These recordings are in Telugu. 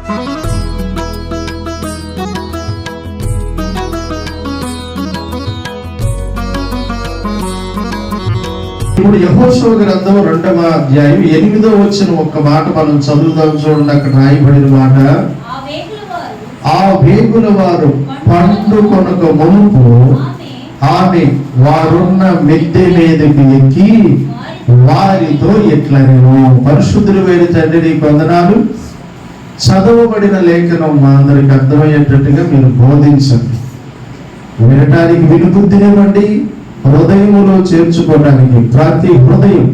ఇప్పుడు యెహోషువ గ్రంథం 2వ అధ్యాయం 8వ వచనం ఒక్క మాట మనం చదువుదాం. చూడండి, అక్కడ రాయబడిన మాట, ఆ వేగుల వారు పండుకొనక మునుపు ఆమె వారున్న మిద్దె మీదకి ఎక్కి వారితో ఇట్లనెను. పరిశుద్ధుడు వేరు తండ్రి, నీకు వందనాలు. చదవబడిన లేఖనం మా అందరికి అర్థమయ్యేటట్టుగా మీరు బోధించండి. వినటానికి వినుబుద్ధినివ్వండి, హృదయములో చేర్చుకోవడానికి ప్రతి హృదయం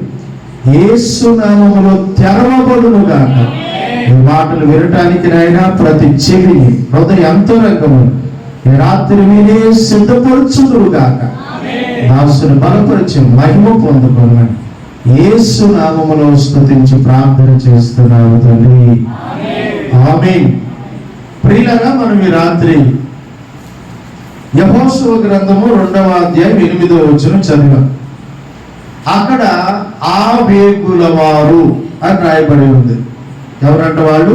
యేసు నామములో తెరవబడును గాక. ఈ మాటలు వినటానికి నాయనా ప్రతి చెవిని, హృదయ అంతరంగము ఈ రాత్రి మీరే సిద్ధపరచుదురు గాక. దాసుని బలపరిచి మహిమ పొందుకోమని యేసు నామములో స్తుతించి ప్రార్థన చేస్తున్నాము తండ్రి, ఆమేన్. ప్రియులారా, మనం ఈ రాత్రి యెహోషువ గ్రంథము 2వ అధ్యాయం 8వ వచనం చదివాం. అక్కడ ఆ వేగుల వారు అని రాయబడి ఉంది. ఎవరంట వాళ్ళు?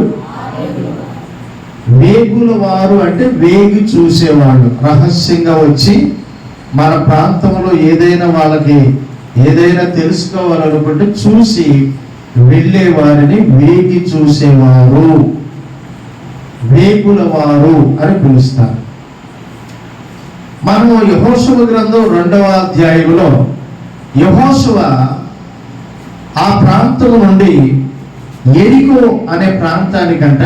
వేగుల వారు అంటే వేగి చూసేవాళ్ళు. రహస్యంగా వచ్చి మన ప్రాంతంలో వాళ్ళకి ఏదైనా తెలుసుకోవాలనుకుంటే చూసి వెళ్ళే వారిని వేగి చూసేవారు, వేగుల వారు అని పిలుస్తారు. మనము యెహోషువ గ్రంథం 2వ అధ్యాయంలో యెహోషువ ఆ ప్రాంతం నుండి యెరికో అనే ప్రాంతానికంట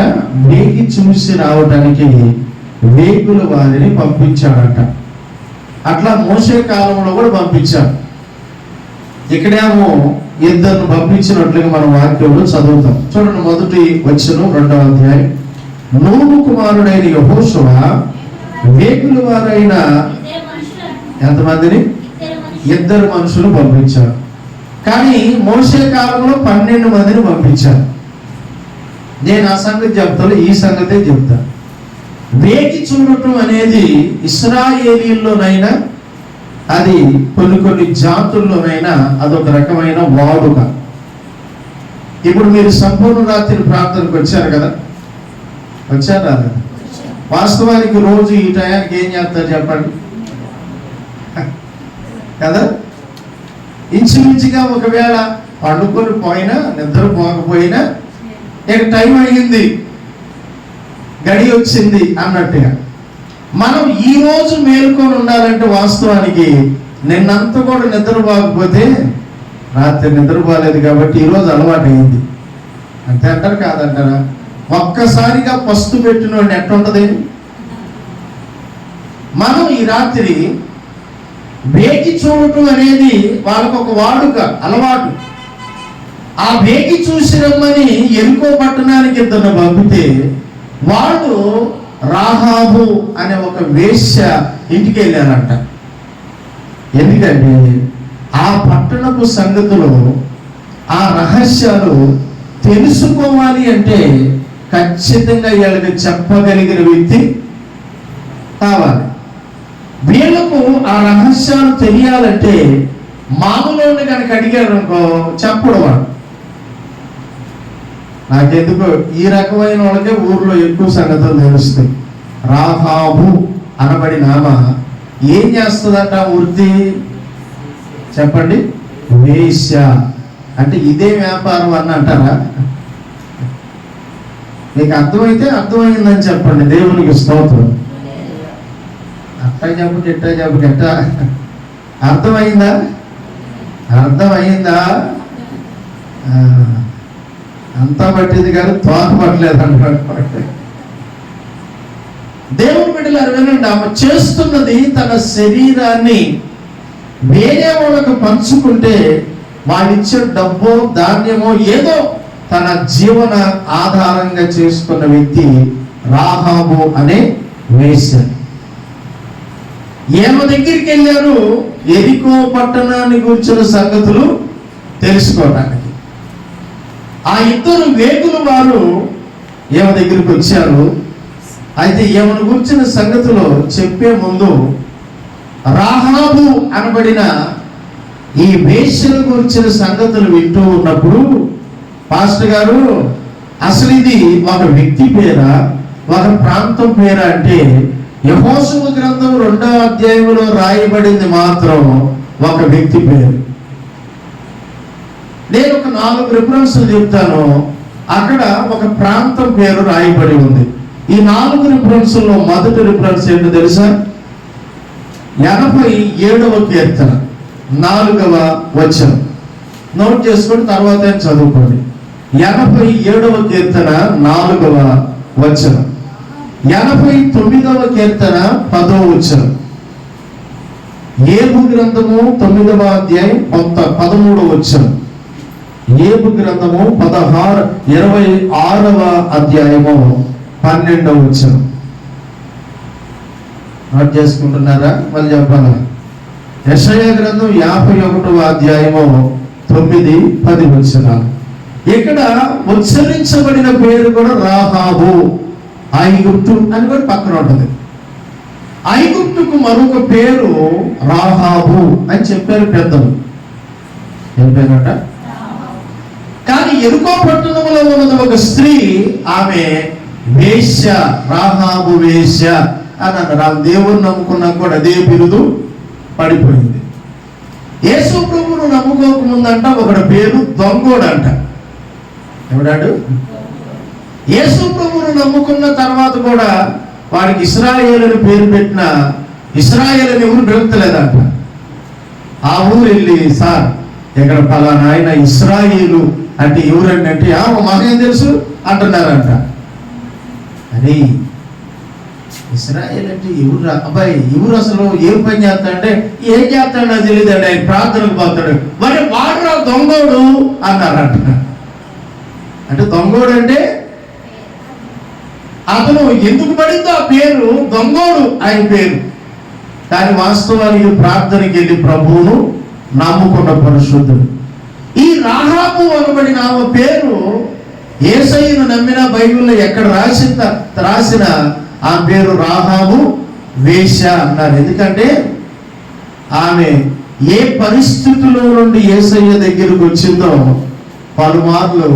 వేగి చూసి రావడానికి వేగుల వారిని పంపించాడట. అట్లా మోషే కాలంలో కూడా పంపించాడు. ఇక్కడేమో ఇద్దరిని పంపించినట్లుగా మనం వాక్యంలో చదువుతాం. చూడండి, మొదటి వచనం 2వ అధ్యాయం. నూను కుమారుడైన యెహోషువ వేగుల వారైన ఎంతమందిని? 2 మనుషులు పంపించారు. కానీ మోషే కాలంలో 12 మందిని పంపించారు. నేను ఆ సంగతి చెప్తాను, ఈ సంగతే చెప్తా. వేగి చూడటం అనేది ఇశ్రాయేలీల్లోనైనా, అది కొన్ని జాతుల్లోనైనా అదొక రకమైన వాడుక. ఇప్పుడు మీరు సంపూర్ణ రాత్రి ప్రార్థనకు వచ్చారు కదా, వచ్చారా? వాస్తవానికి రోజు ఈ టయానికి ఏం చేస్తారు చెప్పండి కదా? ఇంచుమించుగా ఒకవేళ పండుకొని పోయినా, నిద్ర పోకపోయినా, ఇక టైం అయ్యింది, గడి వచ్చింది అన్నట్టుగా మనం ఈ రోజు మేల్కొని ఉండాలంటే వాస్తవానికి నిన్నంతా కూడా నిద్రపోకపోతే రాత్రి నిద్రపోలేదు కాబట్టి ఈరోజు అలవాటు అయింది అంతే అంటారు, కాదంటారా? ఒక్కసారిగా పస్తు పెట్టిన వాడిని ఎట్టుంటది? మనం ఈ రాత్రి వేగి చూడటం అనేది వాళ్ళకు ఒక వాడుక, అలవాటు. ఆ వేగి చూసి రమ్మని యెరికో పట్టణానికి 2 పంపితే వాళ్ళు రాహాబు అనే ఒక వేశ్య ఇంటికి వెళ్ళారంట. ఎందుకంటే ఆ పట్టణపు సంగతులు, ఆ రహస్యాలు తెలుసుకోవాలి అంటే ఖచ్చితంగా వీళ్ళకి చెప్పగలిగిన వ్యక్తి కావాలి. వీళ్ళకు ఆ రహస్యాలు తెలియాలంటే మామూలు కనుక అడిగారు అనుకో చెప్పడు వాడు. నాకెందుకు ఈ రకమైన వాళ్ళకే ఊర్లో ఎక్కువ సంగతులు తెలుస్తాయి. రాహాబు అనబడిన ఆమె ఏం చేస్తుందట? వృత్తి చెప్పండి, వేశ్య. అంటే ఇదే వ్యాపారం అని అంటారా? మీకు అర్థమైతే అర్థమైందని చెప్పండి, దేవునికి స్తోత్రం. అట్టా చెప్పండి, ఎట్టా చెప్పండి, ఎట్టా అర్థమైందా? అర్థమైందా? అంతా పట్టింది కానీ తోక పట్టలేదు అన్నమాట. దేవుని బిడ్డలారు వినండి, ఆమె చేస్తున్నది తన శరీరాన్ని వేరే వాళ్ళకు పంచుకుంటే వాళ్ళిచ్చే డబ్బో ధాన్యమో ఏదో తన జీవన ఆధారంగా చేసుకున్న వ్యక్తి రాహాబు అనే వేశ్య. ఏమ దగ్గరికి వెళ్ళారు యెరికో పట్టణాన్ని గురించిన సంగతులు తెలుసుకోవడానికి. ఆ 2 వేగుల వారు ఏమ దగ్గరికి వచ్చారు. అయితే ఏమను గురించిన సంగతులు చెప్పే ముందు రాహాబు అనబడిన ఈ వేశ్యల గురించిన సంగతులు వింటూ ఉన్నప్పుడు, పాస్టర్ గారు అసలు ఇది ఒక వ్యక్తి పేరా, ఒక ప్రాంతం పేరా అంటే యెహోషువ గ్రంథం 2వ అధ్యాయంలో రాయబడింది మాత్రం ఒక వ్యక్తి పేరు. నేను ఒక 4 రిఫరెన్స్లు చెప్తాను. అక్కడ ఒక ప్రాంతం పేరు రాయబడి ఉంది. ఈ 4 రిఫరెన్స్లో మొదటి రిఫరెన్స్ ఏంటో తెలుసా? 87వ కీర్తన 4వ వచనం. నోట్ చేసుకొని తర్వాత చదువుకోండి. 87వ కీర్తన 4వ వచనం. 89వ కీర్తన 10వ వచనం. ఏబు గ్రంథము 9వ అధ్యాయం 13వ వచనం. ఏబు గ్రంథము 26వ అధ్యాయము 12వ వచనం. నోట్ చేసుకుంటున్నారా? మళ్ళీ చెప్పాలా? యెషయా గ్రంథం 51వ అధ్యాయము 9, 10 వచనాలు. ఇక్కడ ఉచ్చరించబడిన పేరు కూడా రాహాబు, ఐగుప్తు అని కూడా పక్కన ఉంటుంది. ఐగుప్తుకు మరొక పేరు రాహాబు అని చెప్పారు పెద్దలు. ఏం పేరట? కానీ ఎరుకో పట్టణంలో ఉన్నది ఒక స్త్రీ, ఆమె వేశ్య, రాహాబు వేశ్య అని అన్నారు. దేవుని నమ్ముకున్నా కూడా అదే బిరుదు పడిపోయింది. యేసు ప్రభువును నమ్ముకోకముందంట ఒకటి పేరు దొంగోడంట. ఎవడాడు? యేసు ప్రభువును నమ్ముకున్న తర్వాత కూడా వాడికి ఇశ్రాయేలు అని పేరు పెట్టిన ఇశ్రాయేలు అని ఎవరు దొరుకుతలేదంట. ఆ ఊరు వెళ్ళి, సార్ ఇక్కడ పలానా ఆయన ఇశ్రాయేలు అంటే ఎవరండి అంటే, మాకేం తెలుసు అంటున్నారంట. అరే ఇశ్రాయేల్ అంటే ఎవరు అబ్బాయి, ఎవరు అసలు ఏం పని చేస్తాడంటే, ఏం చేస్తాడు నాకు తెలియదండి, ఆయన ప్రార్థనకు పోతాడు. మరి వాడురా దొంగోడు అన్నారంట. అంటే దొంగోడు అంటే అతను ఎందుకు పడిందో ఆ పేరు దొంగోడు ఆయన పేరు. కానీ వాస్తవానికి ప్రార్థనకి వెళ్ళి ప్రభువును నమ్ముకున్న పరిశుద్ధుడు. ఈ రాహాబు అనబడిన ఆమె పేరు యేసయ్యను నమ్మిన బైబిల్లో ఎక్కడ రాసిన ఆ పేరు రాహాబు వేశ్య అన్నారు. ఎందుకంటే ఆమె ఏ పరిస్థితుల్లో నుండి యేసయ్య దగ్గరకు వచ్చిందో పలుమార్లు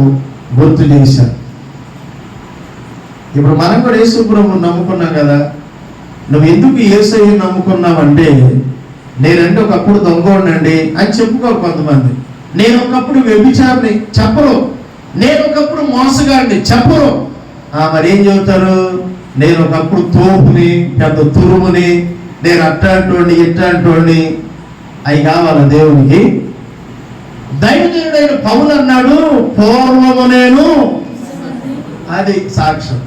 గుర్తు చేశారు. ఇప్పుడు మనం కూడా యేసు ప్రభువును నమ్ముకున్నాం కదా. నువ్వు ఎందుకు యేసయ్యను నమ్ముకున్నావంటే, నేనంటే ఒకప్పుడు దొంగోడినండి అని చెప్పుకోరు కొంతమంది. నేను ఒకప్పుడు వ్యభిచారిని చెప్పరు. నేను ఒకప్పుడు మోసగాడిని చెప్పరు. మరి ఏం చెబుతారు? నేను ఒకప్పుడు తోపుని, పెద్ద తురుముని, నేను అట్టాంటోడిని ఇట్టాంటోడిని. అవి కావాలా దేవునికి? దైవజనుడైన పౌలు అన్నాడు, పూర్వము నేను. అది సాక్ష్యం.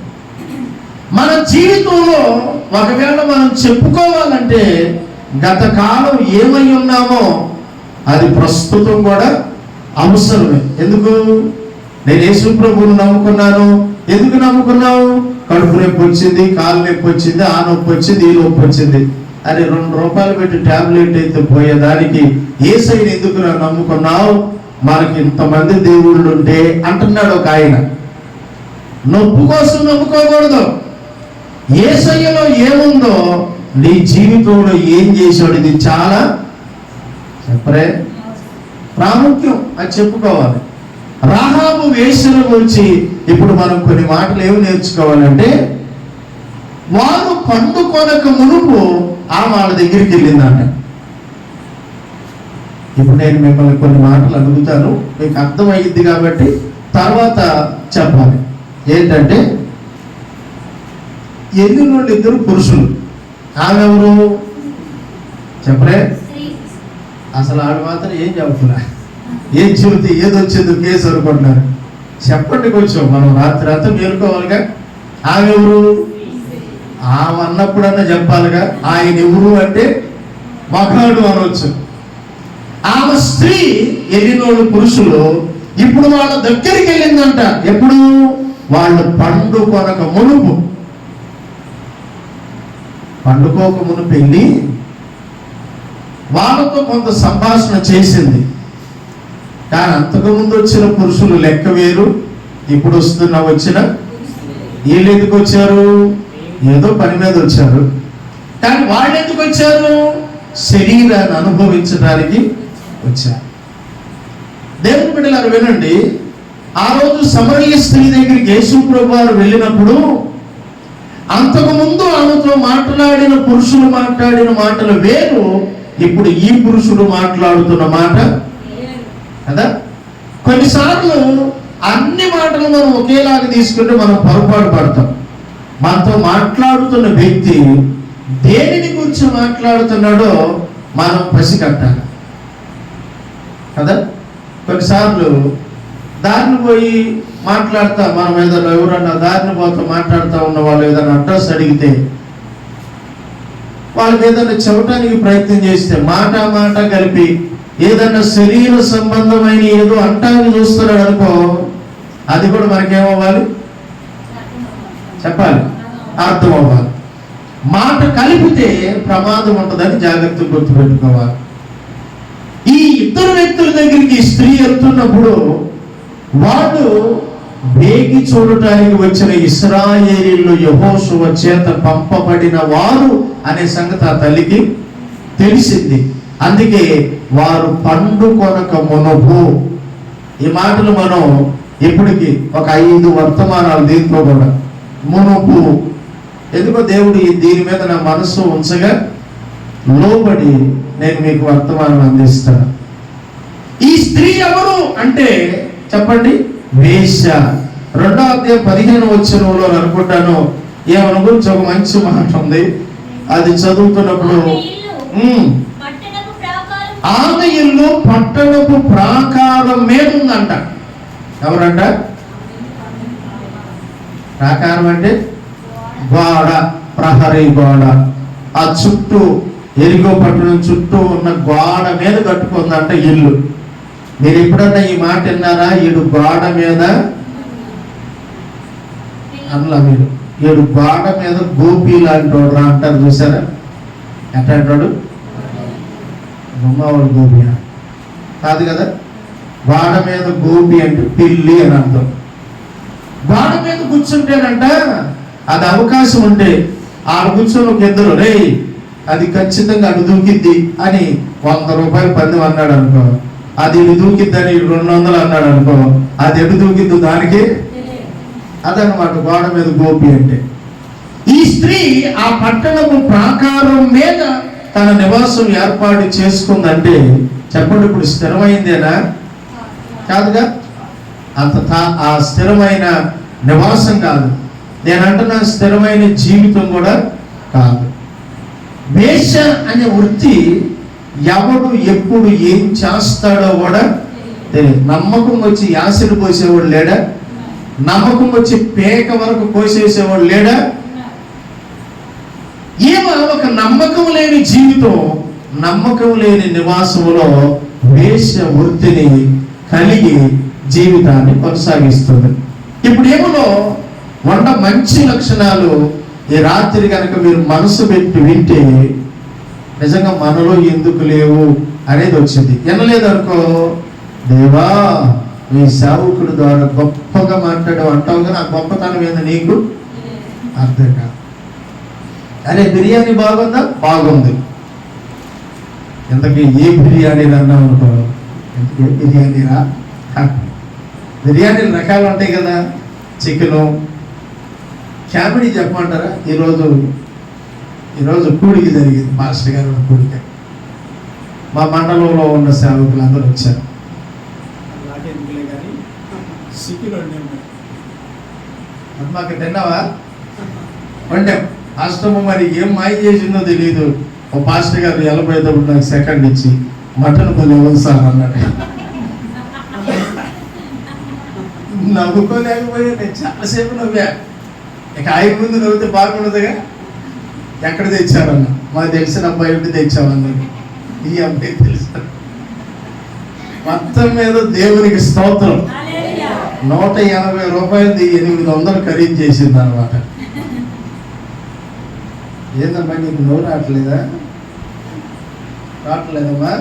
మన జీవితంలో ఒకవేళ మనం చెప్పుకోవాలంటే గత కాలం ఏమై ఉన్నామో అది ప్రస్తుతం కూడా అవసరమే. ఎందుకు? నేను యేసు ప్రభువును నమ్ముకున్నాను. ఎందుకు నమ్ముకున్నావు? కడుపు నొప్పి వచ్చింది, కాలు నొప్పి వచ్చింది, ఆ నొప్పి వచ్చింది, ఈ నొప్పి వచ్చింది అని ₹2 పెట్టి టాబ్లెట్ అయితే పోయేదానికి యేసయ్యను ఎందుకు నమ్ముకున్నావు? మనకి ఇంతమంది దేవుళ్ళు ఉంటే అంటున్నాడు ఒక ఆయన. నొప్పి కోసం నమ్ముకోకూడదు. యేసయ్యలో ఏముందో, నీ జీవితంలో ఏం చేశాడు, ఇది చాలా చెప్పరే ప్రాముఖ్యం అని చెప్పుకోవాలి. రాహాబు వేశ్యల గురించి ఇప్పుడు మనం కొన్ని మాటలు ఏమి నేర్చుకోవాలంటే, వారు పండుకొనక మునుపు ఆ వాళ్ళ దగ్గరికి వెళ్ళిందంట. ఇప్పుడు నేను మిమ్మల్ని కొన్ని మాటలు అడుగుతాను, మీకు అర్థమయ్యిద్ది కాబట్టి తర్వాత చెప్పాలి. ఏంటంటే, ఎల్లుండి 2 పురుషులు. ఆమె ఎవరు చెప్పరే? అసలు ఆడు మాత్రం ఏం చెబుతున్నా, ఏం చెబితే ఏదొచ్చిందో కేసు అనుకుంటున్నారు. చెప్పండి కొంచెం, మనం రాత్రి అంతా మేలుకోవాలిగా. ఆమె ఎవరు? ఆమె అన్నప్పుడన్నా చెప్పాలిగా. ఆయన ఎవరు అంటే మగాడు అనవచ్చు. ఆమె స్త్రీ ఎల్లినోడు పురుషులు. ఇప్పుడు వాళ్ళ దగ్గరికి వెళ్ళిందంట. ఎప్పుడు? వాళ్ళు పండుకొనక మునుపు. పండుకోక మునుపు వెళ్ళి వాళ్ళతో కొంత సంభాషణ చేసింది. కానీ అంతకుముందు వచ్చిన పురుషులు లెక్క వేరు, ఇప్పుడు వచ్చిన వీళ్ళు ఎందుకు వచ్చారు? ఏదో పని మీద వచ్చారు. కానీ వాళ్ళు ఎందుకు వచ్చారు? శరీరాన్ని అనుభవించడానికి వచ్చారు. దేవుని బిడ్డలారా వినండి, ఆ రోజు సమరయ స్త్రీ దగ్గరికి యేసు ప్రభువు వారు వెళ్ళినప్పుడు అంతకుముందు ఆమెతో మాట్లాడిన పురుషులు మాట్లాడిన మాటలు వేరు, ఇప్పుడు ఈ పురుషుడు మాట్లాడుతున్న మాట కదా. కొన్నిసార్లు అన్ని మాటలు మనం ఒకేలాగా తీసుకుంటే మనం పొరపాటు పడతాం. మనతో మాట్లాడుతున్న వ్యక్తి దేనిని గురించి మాట్లాడుతున్నాడో మనం పసిగట్టాలి కదా. కొన్నిసార్లు దారిని పోయి మాట్లాడతా, మనం ఏదైనా ఎవరన్నా దారిని పోతా మాట్లాడుతూ ఉన్న వాళ్ళు ఏదైనా అడ్రస్ అడిగితే వాళ్ళకి ఏదైనా చెప్పడానికి ప్రయత్నం చేస్తే మాట కలిపి ఏదన్నా శరీర సంబంధమైన ఏదో అంటానికి చూస్తున్నాడు అనుకో, అది కూడా మనకేమవ్వాలి, చెప్పాలి, అర్థం అవ్వాలి. మాట కలిపితే ప్రమాదం ఉంటుందని జాగ్రత్తగా గుర్తుపెట్టుకోవాలి. ఈ ఇద్దరు వ్యక్తుల దగ్గరికి స్త్రీ వెళ్తున్నప్పుడు వాడు వేగి చూడటానికి వచ్చిన ఇశ్రాయేలీయులు యెహోషువ చేత పంపబడిన వారు అనే సంగతి ఆ తల్లికి తెలిసింది. అందుకే వారు పండుకొనక మునుపు, ఈ మాటలు మనం ఇప్పటికి ఒక 5 వర్తమానాలు దీంట్లో కూడా మునుపు. ఎందుకో దేవుడు దీని మీద నా మనసు ఉంచగా లోబడి నేను మీకు వర్తమానం అందిస్తాను. ఈ స్త్రీ ఎవరు అంటే చెప్పండి, వేశ్య. 2వ అధ్యాయం 15వ వచనంలో అనుకుంటాను ఏమను గురించి ఒక మంచి మాట ఉంది. అది చదువుతున్నప్పుడు ఆమె ఇల్లు పట్టణపు ప్రాకారం మీద ఉందంట. ఎవరంట? ప్రాకారం అంటే గోడ, ప్రహరీ గోడ. ఆ చుట్టూ ఎరిగో పట్టణం చుట్టూ ఉన్న గోడ మీద కట్టుకుందంట ఇల్లు. మీరు ఎప్పుడన్నా ఈ మాట విన్నారా? ఈడు గోడ మీద అట్లా, మీరు ఈడు గోడ మీద గోపి లాంటి వాడు రా అంటారు, చూసారా? ఎట్లా అంటాడు? బొమ్మవాడు గోపి కాదు కదా. గోడ మీద గోపి అంటే పిల్లి అని అర్థం. గోడ మీద కూర్చుంటేనంట అది అవకాశం ఉంటే ఆడ కూర్చొని ఒక ఇద్దరు రే అది ఖచ్చితంగా అటు దూకిద్ది అని 100 రూపాయలు పందెం అన్నాడు అనుకో, అది ఇటు దూకిద్దని 200 అన్నాడు అనుకో, అది ఎటు దూకిద్దు దానికి. అదనమాట గోడ మీద గోపి అంటే. ఈ స్త్రీ ఆ పట్టణము ప్రాకారం మీద తన నివాసం ఏర్పాటు చేసుకుందంటే చెప్పండి, ఇప్పుడు స్థిరమైందేనా? కాదుగా. ఆ స్థిరమైన నివాసం కాదు, నేనంటున్నా స్థిరమైన జీవితం కూడా కాదు. వేశ్య అనే వృత్తి ఎవడు ఎప్పుడు ఏం చేస్తాడో కూడా తెలియదు. నమ్మకం వచ్చి యాసిడ్ పోసేవాడు లేడా? నమ్మకం వచ్చి పేక వరకు కోసేసేవాడు లేడా? ఏమో ఒక నమ్మకం లేని జీవితం, నమ్మకం లేని నివాసములో వేశ్య వృత్తిని కలిగి జీవితాన్ని కొనసాగిస్తుంది. ఇప్పుడు ఏమో మంచి లక్షణాలు ఈ రాత్రి కనుక మీరు మనసు పెట్టి వింటే నిజంగా మనలో ఎందుకు లేవు అనేది వచ్చింది. వినలేదనుకో, దేవా మీ సేవకుడు ద్వారా గొప్పగా మాట్లాడావు అంటావు, కానీ ఆ గొప్పతనం ఏదో నీకు అర్థం కాదు. అరే బిర్యానీ బాగుందా? బాగుంది. ఇంతకీ ఏ బిర్యానీ అన్నావు అనుకో, ఏ బిర్యానీరా? బిర్యానీలు రకాలు ఉంటాయి కదా, చికెను. కామెడీ చెప్పమంటారా? ఈరోజు కూడికి జరిగింది, మాస్టర్ గారు కూడిక. మా మండలంలో ఉన్న సేవకులు అందరూ వచ్చారు. కానీ చికెన్ వండాము. మాకు తిన్నావా? వండాం. అష్టము మరి ఏం మాయ చేసిందో తెలియదు. ఓ పాస్టర్ గారు ఎలబోయేటప్పుడు నాకు సెకండ్ ఇచ్చి మటన్ కొద్దిగా సార్ అన్నాడు. నవ్వుకోలేకపోయా, నేను చాలాసేపు నవ్వా. ఇక ఆయన ముందు నవ్వుతే బాగుండదుగా. ఎక్కడ తెచ్చారన్న? మాకు తెలిసిన అబ్బాయి ఉంటే తెచ్చామన్నారు. ఈ అబ్బాయి తెలుసు. మొత్తం మీద దేవునికి స్తోత్రం. 180 రూపాయలు 800 ఖరీదు చేసింది అనమాట. ఏందమ్మా నీకు నోరు రావట్లేదా? రావట్లేదమ్మా?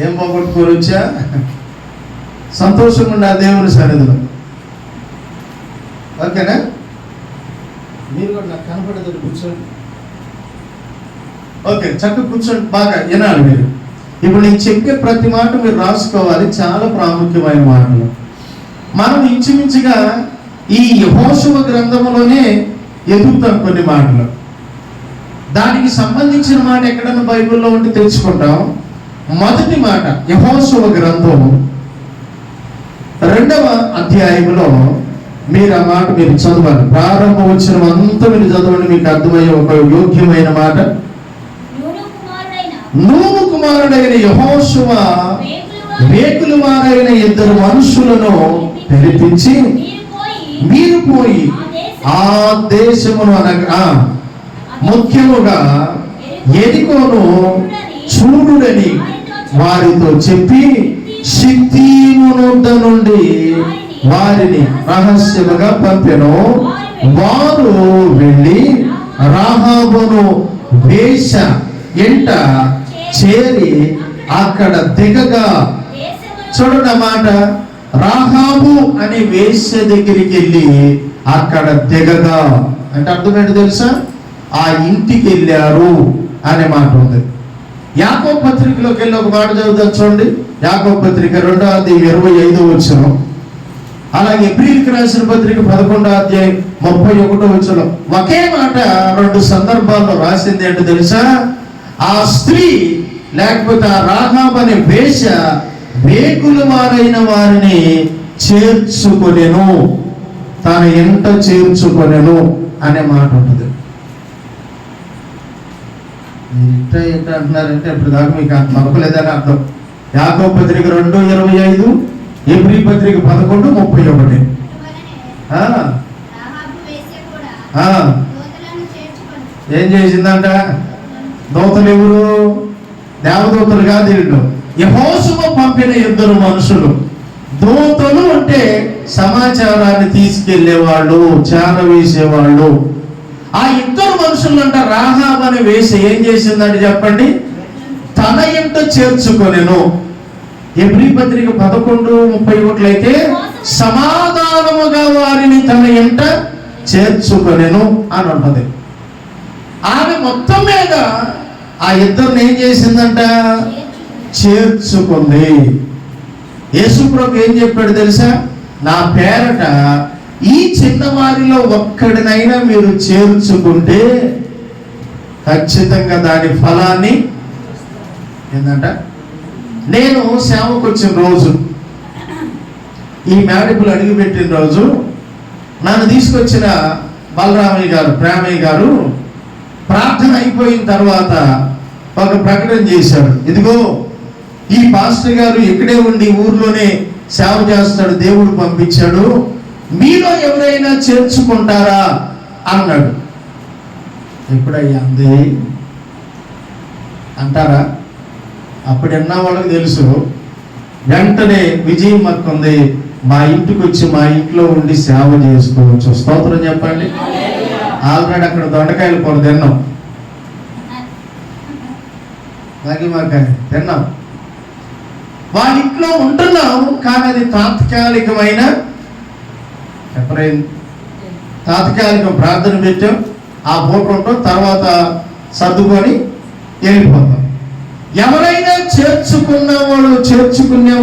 ఏం పోగొట్టుకోరు వచ్చా? సంతోషంగా ఉండే ఆ దేవుని సన్నిధిలో. ఓకేనా? మీరు కూడా నాకు కనపడేది కూర్చోండి. ఓకే, చక్కగా కూర్చోండి. బాగా వినాలి మీరు. ఇప్పుడు నేను చెప్పే ప్రతి మాట మీరు రాసుకోవాలి, చాలా ప్రాముఖ్యమైన మాటలు. మనం ఇంచుమించుగా ఈ యెహోషువ గ్రంథంలోనే ఎదుగుతాం కొన్ని మాటలు. దానికి సంబంధించిన మాట ఎక్కడన్నా బైబిల్లో ఉంటే తెలుసుకుంటాం. మొదటి మాట యెహోషువ గ్రంథం 2వ అధ్యాయంలో మీరు ఆ మాట మీరు చదవాలి. ప్రారంభం వచ్చిన అంతా మీరు చదవండి, మీకు అర్థమయ్యే ఒక యోగ్యమైన మాట. నూను కుమారుడైన యెహోషువ రేకుల వారైన 2 మనుషులను పిలిపించి, మీరు పోయి ఆ దేశమును అనగా ముఖ్యముగా యెరికోను చూడుడని వారితో చెప్పి, షిత్తీము నొద్ద నుండి వారిని రహస్యముగా పంపెను. వారు వెళ్ళి రాహాబును వేశ్య ఎంట చేరి అక్కడ దిగగా, చూడన్నమాట, రాహాబు అనే వేశ్య దగ్గరికి వెళ్ళి అక్కడ దిగగా అంటే అర్థం ఏంటో తెలుసా? ఆ ఇంటికి వెళ్ళారు అనే మాట ఉంది. యాకోబు పత్రికలోకి వెళ్ళి ఒక మాట చదువుతా చూడండి. యాకోబు పత్రిక 2:25. అలాగే ఎబ్రీయులకు రాసిన పత్రిక 11:31 ఒకే మాట 2 సందర్భాల్లో రాసింది ఏంటో తెలుసా? ఆ స్త్రీ లేకపోతే ఆ రాహాబు అనే వేశ్య వేకుల వారైన వారిని చేర్చుకొనెను, తన ఇంట చేర్చుకొనెను అనే మాట ఉంటుంది. ఇంట ఏంట అంటున్నారంటే ఇప్పుడు దాకా మీకు నమ్మలేదని అర్థం. యాకోబు పత్రిక 2:25, ఎబ్రీ పత్రిక 11:31. ఏం చేసిందంట? దూతలు ఎవరు? దేవదూతలు కాదు వీళ్ళు. యెహోషువ పంపిన 2 మనుషులు. దూతలు అంటే సమాచారాన్ని తీసుకెళ్లేవాళ్ళు, చేరవేసేవాళ్ళు. ఆ 2 మనుషులు అంట రాహాబు అనే వేసి ఏం చేసిందంటే చెప్పండి, తన ఇంట చేర్చుకొనెను. ఎబ్రీ పత్రిక 11:31 అయితే సమాధానముగా వారిని తన ఇంట చేర్చుకొనెను అని ఉంటుంది. ఆమె మొత్తం మీద ఆ 2 ఏం చేసిందంట? చేర్చుకుంది. యేసుప్రభు ఏం చెప్పాడు తెలుసా? నా పేరట ఈ చిన్నవారిలో ఒక్కడినైనా మీరు చేర్చుకుంటే ఖచ్చితంగా దాని ఫలాన్ని ఏంటంట. నేను సేవకు వచ్చిన రోజు, ఈ మేడపులు అడుగుపెట్టిన రోజు నన్ను తీసుకొచ్చిన బలరామయ్య గారు, ప్రేమయ్య గారు ప్రార్థన అయిపోయిన తర్వాత ఒక ప్రకటన చేశాడు. ఇదిగో ఈ పాస్టర్ గారు ఇక్కడే ఉండి ఊర్లోనే సేవ చేస్తాడు, దేవుడు పంపించాడు, మీలో ఎవరైనా చేర్చుకుంటారా అన్నాడు. ఎప్పుడయ్యా అంది అంటారా? అప్పుడు ఎన్న వాళ్ళకి తెలుసు. వెంటనే విజయం మక్కుంది, మా ఇంటికి వచ్చి మా ఇంట్లో ఉండి సేవ చేసుకోవచ్చు. స్తోత్రం చెప్పండి. ఆల్రెడీ అక్కడ దొండకాయలు కూర తిన్నాం, మాకాయ తిన్నాం, వాళ్ళ ఇంట్లో ఉంటున్నాం. కానీ అది తాత్కాలికమైన చెప్పలేదు, తాత్కాలికం. ప్రార్థన పెట్టాం, ఆ పూట ఉంటాం, తర్వాత సర్దుకొని వెళ్ళిపోతాం. ఎవరైనా చేర్చుకునే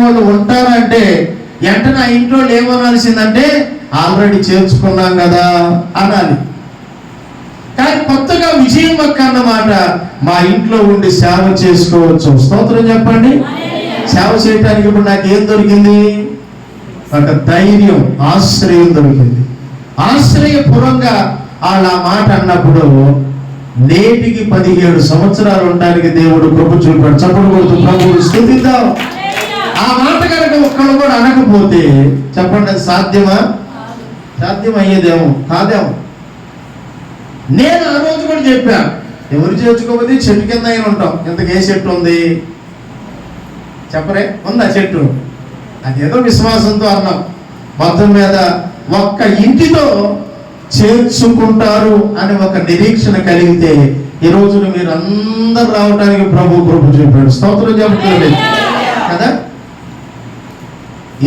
వాళ్ళు ఉంటారంటే వెంటనే ఆ ఇంట్లో ఏమనాల్సిందంటే ఆల్రెడీ చేర్చుకున్నాం కదా అనాలి. కానీ కొత్తగా విజయం అక్క అన్నమాట, మా ఇంట్లో ఉండి సేవ చేసుకోవచ్చు. స్తోత్రం చెప్పండి. సేవ చేయడానికి ఇప్పుడు నాకు ఏం దొరికింది? ఒక ధైర్యం, ఆశ్రయం దొరికింది. ఆశ్రయపురంగా వాళ్ళ మాట అన్నప్పుడు నేటికి 17 సంవత్సరాలు ఉండడానికి దేవుడు కృప చూపాడు. చప్పుడు కొడుతూ ప్రభువుని స్తుతిద్దాం. ఆ మాట కనుక ఒక్కళ్ళు కూడా అనకపోతే చెప్పండి, అది సాధ్యమా? సాధ్యం అయ్యేదేమో కాదేమో. నేను ఆ రోజు కూడా చెప్పాను, ఎవరు చేర్చుకోకపోతే చెట్టు కింద అయిన ఉంటాం. ఇంతకు ఏ చెట్టు ఉంది చెప్పరే? ఉందా చెట్టు? అదేదో విశ్వాసంతో అన్నాం. మొత్తం మీద ఒక్క ఇంటితో చేర్చుకుంటారు అని ఒక నిరీక్షణ కలిగితే ఈ రోజున మీరు అందరు రావడానికి ప్రభు కృప చూపాడు. స్తోత్రం చెబుతుంది కదా.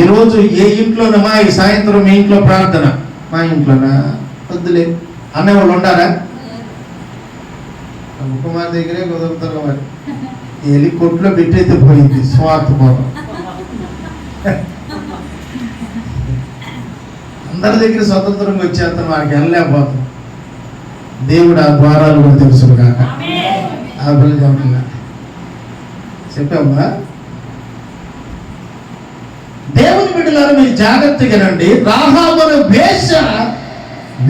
ఈరోజు ఏ ఇంట్లోనమ్మా ఈ సాయంత్రం మీ ఇంట్లో ప్రార్థన, మా ఇంట్లోనా వద్దులే అనేవాళ్ళు ఉండారా? కుమార్ దగ్గరే కుదురుతారు. మరి వెళ్ళి కొట్లో పెట్టయితే పోయింది స్వార్థ పోవడం. అందరి దగ్గర స్వతంత్రంగా వచ్చేస్తాం, మనకి వెళ్ళలేకపోతాం. దేవుడు ఆ ద్వారాలు కూడా తెలుసుడు కాక ఆ పిల్ల చెప్పండి చెప్పామా. దేవుని బిడ్డలారా మీరు జాగ్రత్తగా రండి. రాహాబు వేశ్య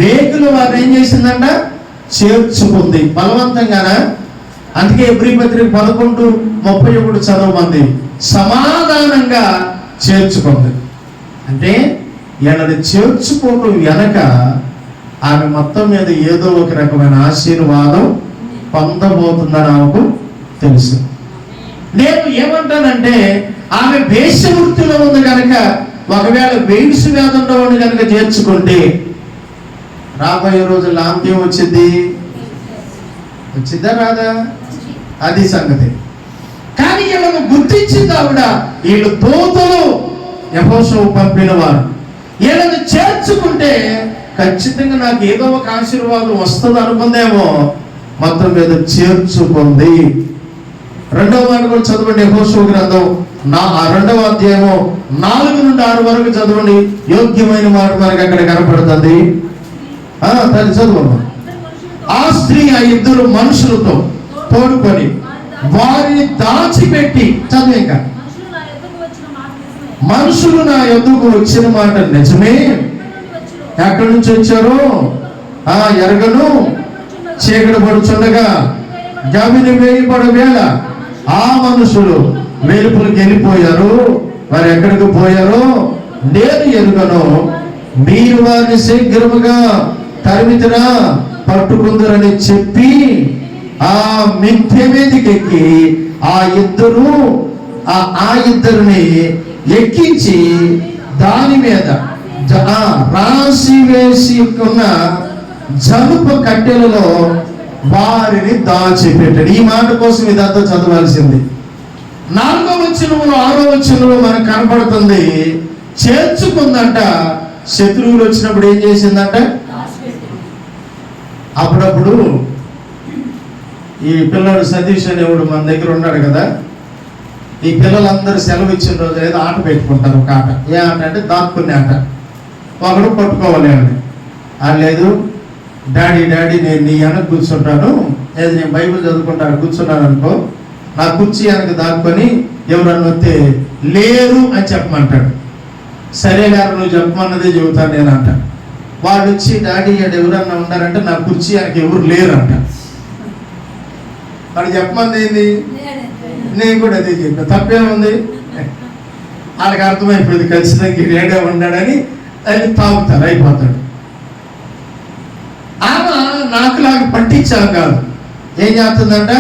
వేగులు వారు ఏం చేసిందంట? చేర్చుకుంది బలవంతంగానా. అందుకే ఎబ్రీ పత్రిక 11:31 చదవమంది. సమాధానంగా చేర్చుకుంది. అంటే ఈయనని చేర్చుకోవడం వెనక ఆమె మొత్తం మీద ఏదో ఒక రకమైన ఆశీర్వాదం పొందబోతుందని ఆమెకు తెలుసు. నేను ఏమంటానంటే ఆమె వేశ్య వృత్తిలో ఉంది కనుక, ఒకవేళ వేయిస్ వ్యాధంలో ఉంది కనుక చేర్చుకుంటే రాబోయే రోజుల్లో ఆమె వచ్చింది, వచ్చిద్దా రాదా? అది సంగతి. కానీ వీళ్ళను గుర్తించింది ఆవిడ. వీళ్ళు దూతలు యెహోషువ పంపిన వారు. వీళ్ళని చేర్చుకుంటే ఖచ్చితంగా నాకు ఏదో ఒక ఆశీర్వాదం వస్తుంది అనుకుందేమో, మొత్తం మీద చేర్చుకుంది. 2వ మాట కూడా చదవండి. యెహోషువ గ్రంథం 2వ అధ్యాయము 4 నుండి 6 వరకు చదవండి. యోగ్యమైన మాట మనకి అక్కడ కనపడుతుంది. చదువు. ఆ స్త్రీ ఆ ఇద్దరు మనుషులతో తోడుకొని వారిని దాచిపెట్టి, చదువు ఇంకా, మనుషులు నా యొద్దకు వచ్చిన మాట నిజమే. ఎక్కడి నుంచి వచ్చారు? ఎరగను. చీకటి పడుచుండగా గవిని వేయబడ వేళ ఆ మనుషులు వెలుపులకు వెళ్ళిపోయారు. వారు ఎక్కడికి పోయారో నేను ఎరుగను. మీరు వారిని శీఘ్రముగా తరిమితిరా పట్టుకుందరని చెప్పి ఆ మిథ్య మీదకెక్కి ఆ ఇద్దరిని ఎక్కించి దాని మీద రాసి వేసి ఉన్న జలుప కట్టెలలో వారిని దాచిపెట్టాడు. ఈ మాట కోసం ఇదంతా చదవాల్సింది. 4వ వచనంలో 6వ వచనంలో మనకు కనపడుతుంది. చేర్చుకుందంట. శత్రువులు వచ్చినప్పుడు ఏం చేసిందంట? అప్పుడప్పుడు ఈ పిల్లడు సతీష్ అనేవాడు మన దగ్గర ఉన్నాడు కదా. ఈ పిల్లలందరూ సెలవు ఇచ్చిన రోజు ఏదో ఆట పెట్టుకుంటారు. ఒక ఆట. ఏ ఆట అంటే దాక్కునే ఆట. ఒకడు పట్టుకోవాలి అని. లేదు డాడీ నేను నీ వెనక కూర్చుంటాను, లేదు నేను బైబిల్ చదువుకుంటాను కూర్చున్నాను అనుకో, నా కుర్చీ వెనక దాక్కొని ఎవరన్నా వస్తే లేరు అని చెప్పమంటాడు. సరే గారు నువ్వు చెప్పమన్నదే చెబుతాను నేను అంట. వాడు వచ్చి డాడీ ఎవరన్నా ఉన్నారంటే నా కుర్చీ వెనక ఎవరు లేరు అంట. వాడు చెప్పమంది ఏంది? నేను కూడా అదే చెప్పాను. తప్పేముంది? వాళ్ళకి అర్థమైపోయింది ఖచ్చితంగా రేడే ఉన్నాడని. అది తాగుతారు, అయిపోతాడు. ఆమె నాకులాగా పట్టించాం కాదు. ఏం చేస్తుందంట?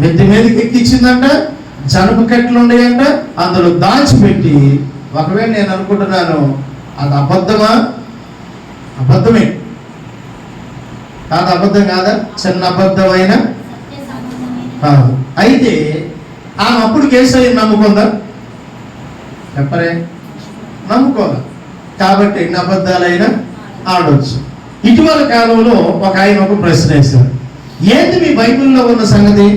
మిద్ది మీదకి ఎక్కించిందంట. జనప కట్లు ఉన్నాయంట, అందులో దాచిపెట్టి. ఒకవేళ నేను అనుకుంటున్నాను అది అబద్ధమా? అబద్ధమే కాదు. అబద్ధం కాదా? చిన్న అబద్ధమైన కాదు. అయితే ఆమె అప్పుడు యేసయ్య నమ్ముకుందా? చెప్పరే, నమ్ముకోదా. కాబట్టి ఎన్ని అబద్ధాలైనా ఆడవచ్చు. ఇటీవల కాలంలో ఆయన ఒక ప్రశ్న వేశారు. ఏంటి మీ బైబిల్లో ఉన్న సంగతి?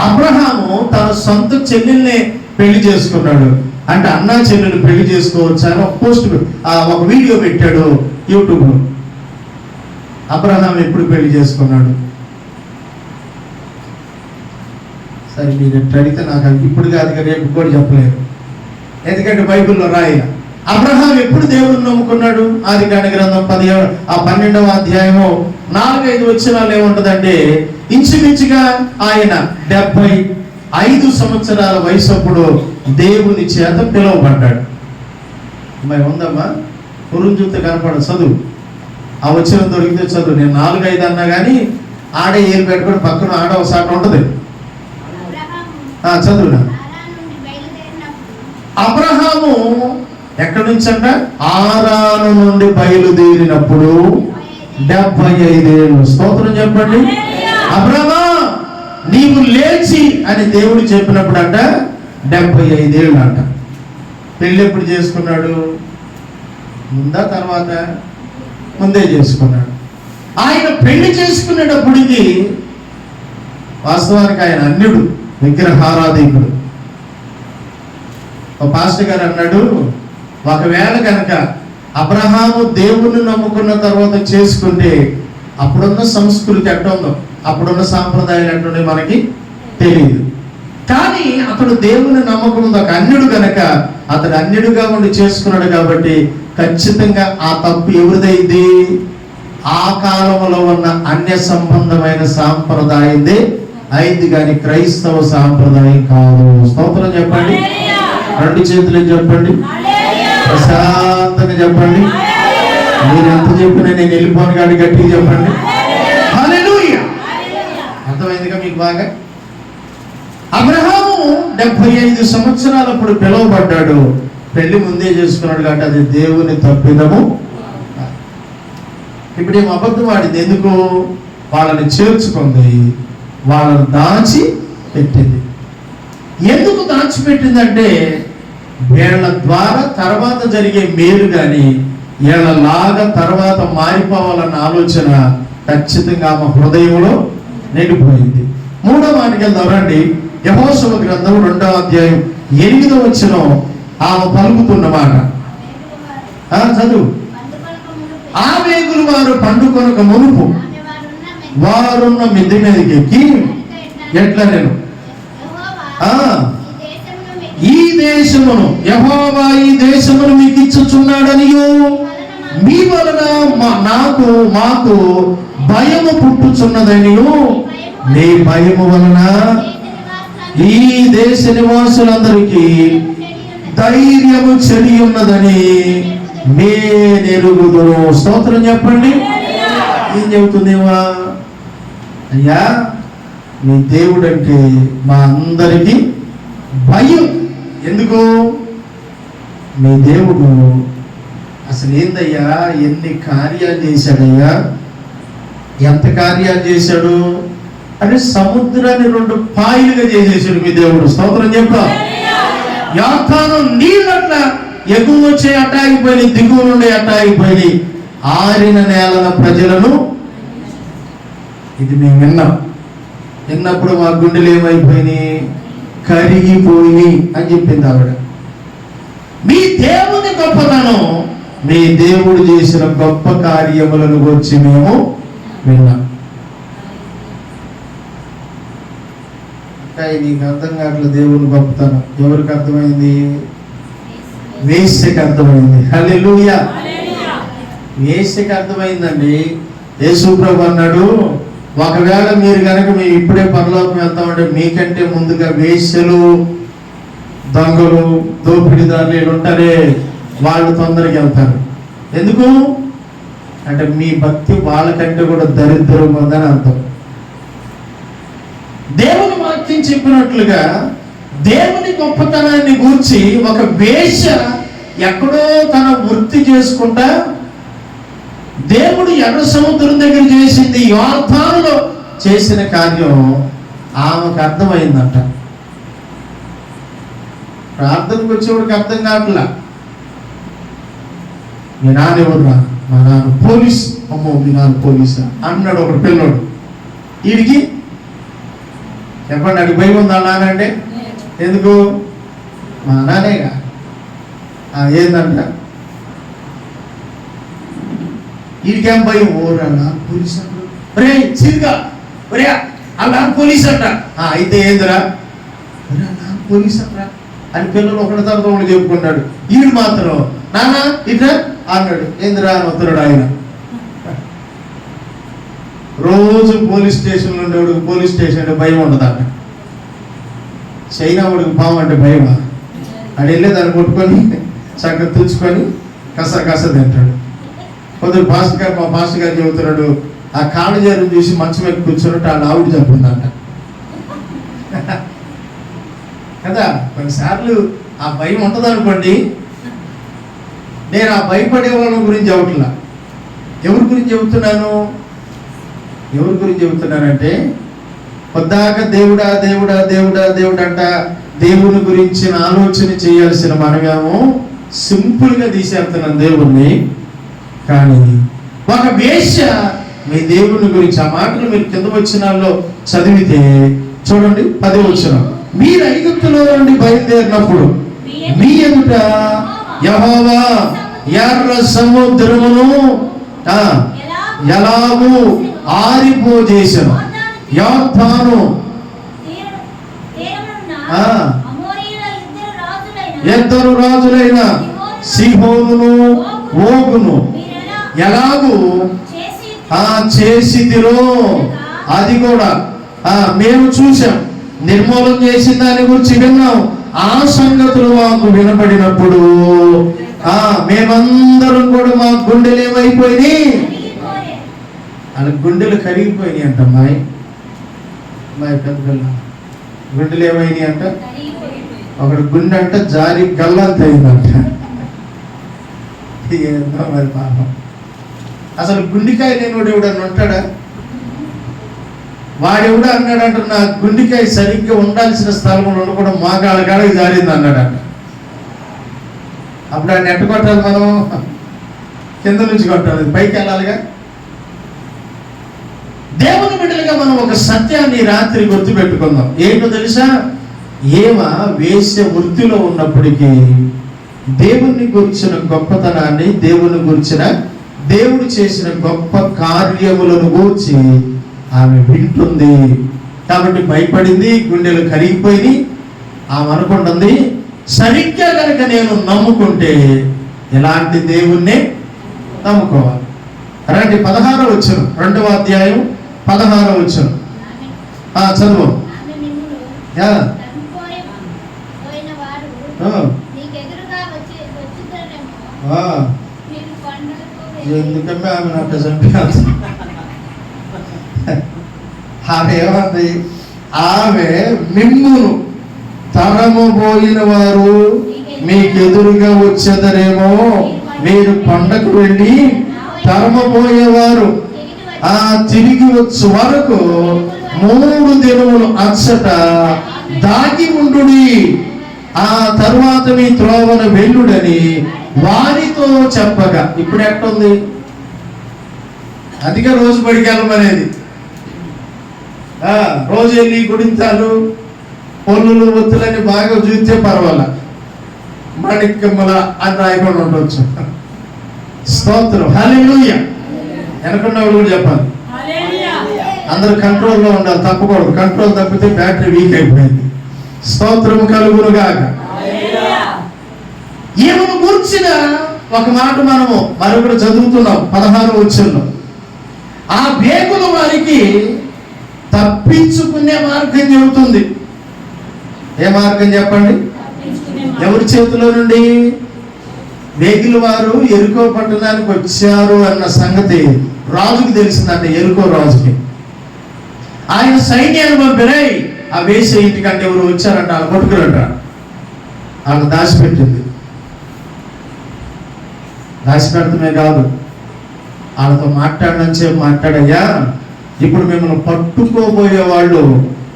అబ్రహాము తన సొంత చెల్లెల్ని పెళ్లి చేసుకున్నాడు అంటే అన్నా చెల్లెలు పెళ్లి చేసుకోవచ్చు అని ఒక వీడియో పెట్టాడు యూట్యూబ్లో. అబ్రహాం ఎప్పుడు పెళ్లి చేసుకున్నాడు? సరే మీరు ఎట్లా అడిగితే నాకు ఇప్పుడు కాదు, రేపు కూడా చెప్పలేరు. ఎందుకంటే బైబిల్లో రాయల. అబ్రహాం ఎప్పుడు దేవుడిని నమ్ముకున్నాడు? ఆదికాండ గ్రంథం 12వ అధ్యాయము 4-5 వచనాలు ఏముంటదంటే, ఇంచుమించుగా ఆయన 75 సంవత్సరాల వయసప్పుడు దేవుని చేత పిలువబడ్డాడు. మరి ఉందమ్మా, పురుగు చూస్తే కనపడ చదువు. ఆ వచనం దొరికితే చదువు. నేను 4-5 అన్నా కానీ ఆడే ఏరు పెట్టుకుని పక్కన ఆడ ఒకసారి ఉంటుంది. చదువునా. అబ్రహాము ఎక్కడి నుంచి అంట? ఆరాను నుండి బయలుదేరినప్పుడు 75 ఏళ్ళు. స్తోత్రం చెప్పండి. అబ్రహామా నీవు లేచి అని దేవుడు చెప్పినప్పుడు అంట 75 ఏళ్ళు అంట. పెళ్ళి ఎప్పుడు చేసుకున్నాడు? ముందా తర్వాత? ముందే చేసుకున్నాడు. ఆయన పెళ్లి చేసుకునేటప్పటికి వాస్తవానికి ఆయన అన్యుడు, విగ్రహారాధికుడు. ఒక పాస్టర్ గారు అన్నాడు, ఒకవేళ కనుక అబ్రహాము దేవుణ్ణి నమ్ముకున్న తర్వాత చేసుకుంటే అప్పుడున్న సంస్కృతి ఎట్టుందో, అప్పుడున్న సాంప్రదాయాలు ఎట్లున్నాయి మనకి తెలియదు. కానీ అతడు దేవుని నమ్మకం ఉంది, ఒక అన్యుడు గనక అతడు అన్యుడుగా ఉండి చేసుకున్నాడు కాబట్టి ఖచ్చితంగా ఆ తప్పు ఎవరిదైంది? ఆ కాలంలో ఉన్న అన్య సంబంధమైన సాంప్రదాయందే అయింది, కానీ క్రైస్తవ సాంప్రదాయం కాదు. స్తోత్రం చెప్పండి, రెండు చేతులు చెప్పండి, ప్రశాంతంగా చెప్పండి. మీరు ఎంత చెప్పినా నేను వెళ్ళిపోను కానీ గట్టిగా చెప్పండి. హల్లెలూయా. అర్థమైందిగా మీకు బాగా? అబ్రహాము 75 సంవత్సరాలప్పుడు పిలువబడ్డాడు. పెళ్లి ముందే చేసుకున్నాడు కాబట్టి అది దేవుని తప్పిదము. ఇప్పుడు ఏం అబద్ధం ఆడింది? ఎందుకు? వాళ్ళని చేర్చుకుంది, వాళ్ళని దాచి పెట్టింది. ఎందుకు దాచిపెట్టిందంటే వీళ్ళ ద్వారా తర్వాత జరిగే మేలు కానీ వీళ్ళలాగా తర్వాత మారిపోవాలన్న ఆలోచన ఖచ్చితంగా ఆమె హృదయంలో నిండిపోయింది. 3వ మాటకి వెళ్దాం రండి. యెహోషువ గ్రంథం 2వ అధ్యాయం 8వ వచనం ఆమె పలుకుతున్న మాట చదువు. ఆ వేగులు వారు పండుకొనక మునుపు వారున్న మిద్దె మీదకి ఎక్కి ఎట్లా నేను ఈ దేశమును యెహోవా ఈ దేశమును మీకు ఇచ్చుచున్నాడనియు మీ వలన మాకు భయము పుట్టుచున్నదనియు నీ భయము వలన ఈ దేశ నివాసులందరికీ ధైర్యము చెడి ఉన్నదని నేనెరుగుదును. స్తోత్రం చెప్పండి. ఏం చెబుతుందేమా? అయ్యా మీ దేవుడు అంటే మా అందరికీ భయం. ఎందుకు? మీ దేవుడు అసలు ఏందయ్యా, ఎన్ని కార్యాలు చేశాడయ్యా, ఎంత కార్యాలు చేశాడు అంటే సముద్రాన్ని 2 పాయలుగా చేసేసాడు మీ దేవుడు. స్తోత్రం చెప్పా. యాతాను నీళ్ళట్ల ఎగువ వచ్చే అట్టాగిపోయి దిగువ నుండి అట్టాగిపోయి ఆరిన నేలల ప్రజలను, ఇది మేము విన్నప్పుడు మా గుండెలు ఏమైపోయినాయి, కరిగిపోయి అని చెప్పింది ఆవిడ. మీ దేవుని గొప్పతనం, మీ దేవుడు చేసిన గొప్ప కార్యములను గురించి మేము విన్నాం. నీకు అర్థం కావట్లేదు దేవుని గొప్పతనం. ఎవరికి అర్థమైంది? వేశ్యకి అర్థమైంది. హల్లెలూయా. వేశ్యకి అర్థమైందండి. యేసు ప్రభు అన్నాడు, ఒకవేళ మీరు కనుక మేము ఇప్పుడే పరలోకం వెళ్తామంటే మీకంటే ముందుగా వేశ్యలు, దొంగలు, దోపిడీదారులు ఉంటారే, వాళ్ళు తొందరగా వెళ్తారు. ఎందుకు అంటే మీ భక్తి వాళ్ళకంటే కూడా దరిద్రం ఉందని అర్థం. దేవుని వాక్యం చెప్పినట్లుగా దేవుని గొప్పతనాన్ని గూర్చి ఒక వేశ్య ఎక్కడో తన వృత్తి చేసుకుంటా దేవుడు ఎర్ర సముద్రం దగ్గర చేసింది, యోర్దానులో చేసిన కార్యం ఆమెకు అర్థమైందంట. ప్రార్థనకు వచ్చేవాడికి అర్థం కావట్లా. మీ నాన్న ఎవరురా? మా నాన్న పోలీస్. అమ్మో మీ నాన్న పోలీసా అన్నాడు ఒకడు పిల్లోడు. వీడికి చెప్పండి, అడిగి భయం ఉందా నానంటే? ఎందుకు? మా నానేగా. ఏందంట వీడికేం భయం? ఓరా నాన్న పోలీస్ అంటారు. రే చిరుగా ఒరే అలా పోలీస్ అంట. అయితే ఏందిరా? నాన్న పోలీస్ అంటరా అని పిల్లలు ఒకటి తర్వాత ఒకటి చెప్పుకున్నాడు. వీడు మాత్రం నాన్న ఇట్లా అన్నాడు. ఏందిరా అని వస్తున్నాడు ఆయన. రోజు పోలీస్ స్టేషన్లో ఉండేవాడికి పోలీస్ స్టేషన్ అంటే భయం ఉండదంట. చైనా వాడికి పాము అంటే భయమా? అది వెళ్ళే దాన్ని కొట్టుకొని చక్కగా తుచ్చుకొని కస తింటాడు. కొందరు మా పాస్టర్ గారు చెబుతున్నాడు, ఆ కాళ్ళు చేరు చూసి మంచం ఎక్కి కూర్చున్నట్టు ఆ ఆవిడ చెప్పిందంట కదా. కొన్నిసార్లు ఆ భయం ఉంటుంది అనుకోండి. నేను ఆ భయపడే వాళ్ళ గురించి చెబుతున్నా. ఎవరి గురించి చెబుతున్నానంటే పొద్దాక దేవుడా దేవుడా దేవుడా దేవుడంట. దేవుని గురించి ఆలోచన చేయాల్సిన మనమేమో సింపుల్గా తీసేస్తున్నాం దేవుణ్ణి. కానీ ఒక వేశ్య మీ దేవుని గురించి ఆ మాటలు మీరు కింద వచనాల్లో చదివితే చూడండి. 10వ వచనం, మీరు ఐగుప్తులో నుండి బయలుదేరినప్పుడు మీ ఎదుట యెహోవా ఎర్ర సముద్రమును ఎలాగూ ఆరిపోజేసెను. యోర్దాను ఇద్దరు రాజులైన సీహోనును ఓగును ఎలాగూ చేసిదిరో, అది కూడా మేము చూసాం, నిర్మూలన చేసిన దాని గురించి విన్నాం. ఆ సంగతులు మాకు వినపడినప్పుడు మేమందరం కూడా మా గుండెలు ఏమైపోయినాయి, వాళ్ళ గుండెలు కరిగిపోయినాయి అంట. మాయ పెద్ద పిల్ల గుండెలు ఏమైనాయి అంట. ఒకటి గుండె అంట జారి గల్లంత అయిందంట. ఏందో మరి పాపం. అసలు గుండెకాయ లేనివాడు ఎవడన్నా ఉంటాడా? వాడెవడు అన్నాడంట, నా గుండెకాయ సరిగ్గా ఉండాల్సిన స్థలంలో కూడా మోకాళ్ళ కాడకి జారింది అన్నాడంట. అప్పుడు ఆయన ఎట్ట కొట్టాలి? మనం కింద నుంచి కొట్టాలి, పైకి వెళ్ళాలిగా. దేవుని బిడ్డలుగా మనం ఒక సత్యాన్ని రాత్రి గుర్తుపెట్టుకుందాం. ఏంటో తెలుసా? వేశ్య వృత్తిలో ఉన్నప్పటికీ దేవుని గురించిన గొప్పతనాన్ని, దేవుని గురించిన దేవుడు చేసిన గొప్ప కార్యములను గూర్చి ఆమె వింటుంది. కాబట్టి భయపడింది, గుండెలు కరిగిపోయి ఆమె అనుకుంటుంది, సరిగ్గా కనుక నేను నమ్ముకుంటే ఇలాంటి దేవుణ్ణి నమ్ముకోవాలి. రండి 16వ వచనం, 2వ అధ్యాయం 16వ వచనం చదువు. ఎందుకంటే ఆమె నాకు చంపేది. ఆమె ఏమంది? ఆమె మిమ్మును తరమబోయిన వారు మీకెదురుగా వచ్చేదరేమో, మీరు పండగకు వెళ్ళి తరమబోయేవారు తిరిగి వచ్చే వరకు 3 దినములు అచ్చట దాగి ఉండుడి, ఆ తరువాత మీ త్రోవన వెళ్ళుడని వారితో చెప్పగా. ఇప్పుడు ఎట్టుంది? అదిగా రోజు బడికి వెళ్ళమనేది. రోజు వెళ్ళి గుడించాలు పొల్లులు ఒత్తులని బాగా చూస్తే పర్వాలా, మాణిక్యముల అని రాయకుండా ఉండొచ్చు. స్తోత్రం, హల్లెలూయా. వెనకున్న వాళ్ళు కూడా చెప్పాలి. అందరూ కంట్రోల్లో ఉండాలి, తప్పకూడదు. కంట్రోల్ తప్పితే బ్యాటరీ వీక్ అయిపోయింది. స్తోత్రం కలుగునుగాక. ఈమెను గురించిన ఒక మాట మనము మరొకటి చదువుతున్నాం 16వ వచనంలో. ఆ వేగుల వారికి తప్పించుకునే మార్గం చెబుతుంది. ఏ మార్గం చెప్పండి? ఎవరి చేతిలో నుండి? వేగుల వారు ఎరుకో పట్టణానికి వచ్చారు అన్న సంగతి రాజుకి తెలిసిందంట. ఎరుకో రాజుకి ఆయన సైన్యాన్ని పంపిరై ఆ వేసే ఇంటికంటే ఎవరు వచ్చారంట, వాళ్ళు కొట్టుకురంట. వాళ్ళు దాచిపెట్టింది. దాచిపెడతమే కాదు, వాళ్ళతో మాట్లాడడం మాట్లాడయ్యా, ఇప్పుడు మిమ్మల్ని పట్టుకోబోయే వాళ్ళు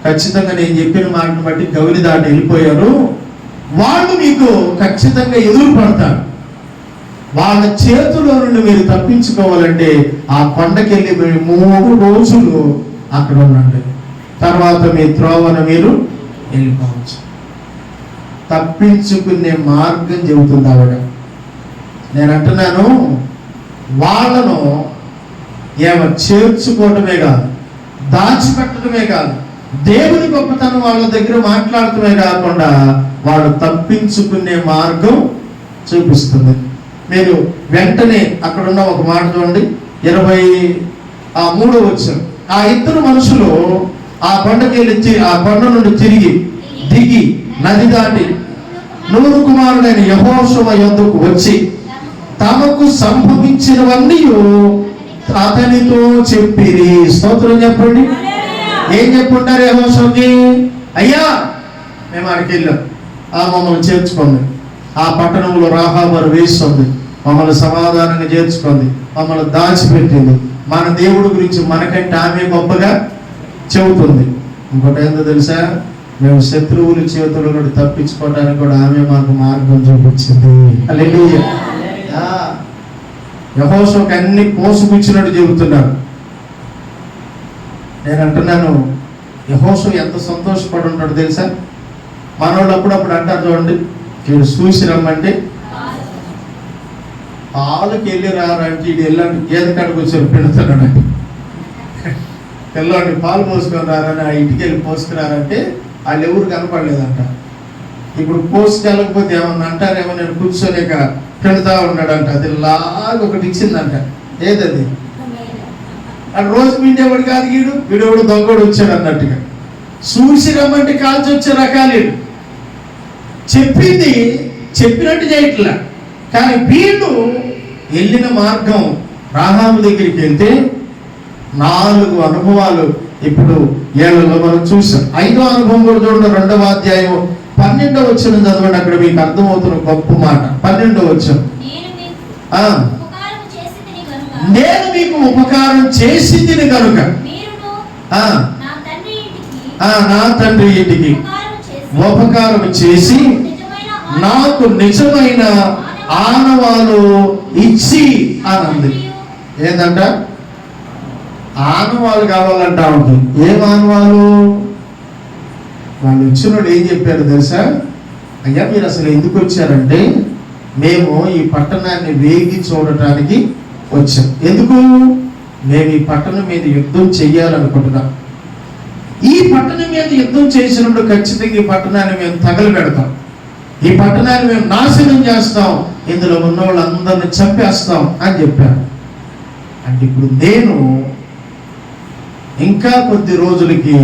ఖచ్చితంగా నేను చెప్పిన మాటను బట్టి గౌరి దాటి వెళ్ళిపోయారు, వాళ్ళు మీకు ఖచ్చితంగా ఎదురు పడతారు. వాళ్ళ చేతిలో నుండి మీరు తప్పించుకోవాలంటే ఆ కొండకెళ్ళి 3 రోజులు అక్కడ ఉండండి, తర్వాత మీ త్రోవన మీరు వెళ్ళిపోవచ్చు. తప్పించుకునే మార్గం చెబుతుంది ఆవిడ. నేను అంటున్నాను, వాళ్ళను చేర్చుకోవటమే కాదు, దాచిపెట్టడమే కాదు, దేవుని గొప్పతనం వాళ్ళ దగ్గర మాట్లాడటమే కాకుండా వాళ్ళు తప్పించుకునే మార్గం చూపిస్తుంది. మీరు వెంటనే అక్కడున్న ఒక మాట చూడండి, 23వ వచనం. ఆ 2 మనుషులు ఆ కొండకెళ్ళి ఆ కొండ నుండి తిరిగి దిగి నది దాటి నూను కుమారుడైన యెహోషువ యొద్దకు వచ్చి తమకు సంభవించినవన్నీ అతనితో చెప్పిరి. స్తోత్రం చెప్పండి. ఏం చెప్పుంటారు యెహోషువకి? అయ్యా, మేము ఆడికి వెళ్ళాం, మమ్మల్ని చేర్చుకోండి, ఆ పట్టణంలో రాహాబు వేస్తుంది, మమ్మల్ని సమాధానంగా చేర్చుకుంది, మమ్మల్ని దాచిపెట్టింది, మన దేవుడి గురించి మనకంటే ఆమె గొప్పగా చెబుతుంది. ఇంకోటి ఏందో తెలుసా? మేము శత్రువుల చేతుల నుండి తప్పించుకోవడానికి కూడా ఆమె మాకు మార్గం చూపించింది. హల్లెలూయా. యెహోషువకు అన్ని పోసుకొచ్చినట్టు చెబుతున్నారు. నేను అంటున్నాను, యెహోషువ ఎంత సంతోషపడి ఉంటాడు తెలుసా? మనోళ్ళు అప్పుడప్పుడు అంటారు చూడండి, వీడు చూసి రమ్మంటే పాలకి వెళ్ళి రారంటే ఇది వెళ్ళండి గేదె కాడికి వచ్చారు పెడతానండి. పిల్లోడిని పాలు పోసుకొని రారని ఆ ఇంటికి వెళ్ళి పోసుకురారంటే వాళ్ళు ఎవరు కనపడలేదంట. ఇప్పుడు పోసుకెళ్ళకపోతే ఏమన్నా అంటారేమో, నేను కూర్చోలేక పెడతా ఉన్నాడంట. అది లాగా ఒకటి ఇచ్చిందంట. ఏదది? అది రోజు పిండేవాడు కాదు, వీడెవడు దొంగడు వచ్చాడు అన్నట్టుగా చూసి రమ్మంటే కాల్చి వచ్చే రకాలు. చెప్పింది చెప్పినట్టు చేయట్లా. కానీ వీళ్ళు వెళ్ళిన మార్గం రాహాబు దగ్గరికి వెళ్తే 4 అనుభవాలు ఇప్పుడు ఏళ్లలో మనం చూసాం. 5వ అనుభవం కూడా చూడండి, 2వ అధ్యాయం 12వ వచనం చదవండి. అక్కడ మీకు అర్థమవుతున్న గొప్ప మాట. 12వ వచనం, నేను మీకు ఉపకారం చేసింది కనుక నా తండ్రి ఇంటికి ఉపకారం చేసి నాకు నిజమైన ఆనవాలు ఇచ్చి అనంది. ఏంటంట? ఆనవాళ్ళు కావాలంటా ఉంటుంది. ఏం ఆనవాళ్ళు? వాళ్ళు వచ్చినోడు ఏం చెప్పారు తెలుసా? అయ్యా మీరు అసలు ఎందుకు వచ్చారంటే, మేము ఈ పట్టణాన్ని వేగి చూడటానికి వచ్చాం. ఎందుకు? మేము ఈ పట్టణం మీద యుద్ధం చెయ్యాలనుకుంటున్నాం. ఈ పట్టణం మీద యుద్ధం చేసినప్పుడు ఖచ్చితంగా ఈ పట్టణాన్ని మేము తగలు పెడతాం, ఈ పట్టణాన్ని మేము నాశనం చేస్తాం, ఇందులో ఉన్న వాళ్ళందరినీ చంపేస్తాం అని చెప్పారు. అంటే ఇప్పుడు నేను ఇంకా కొద్ది రోజులకి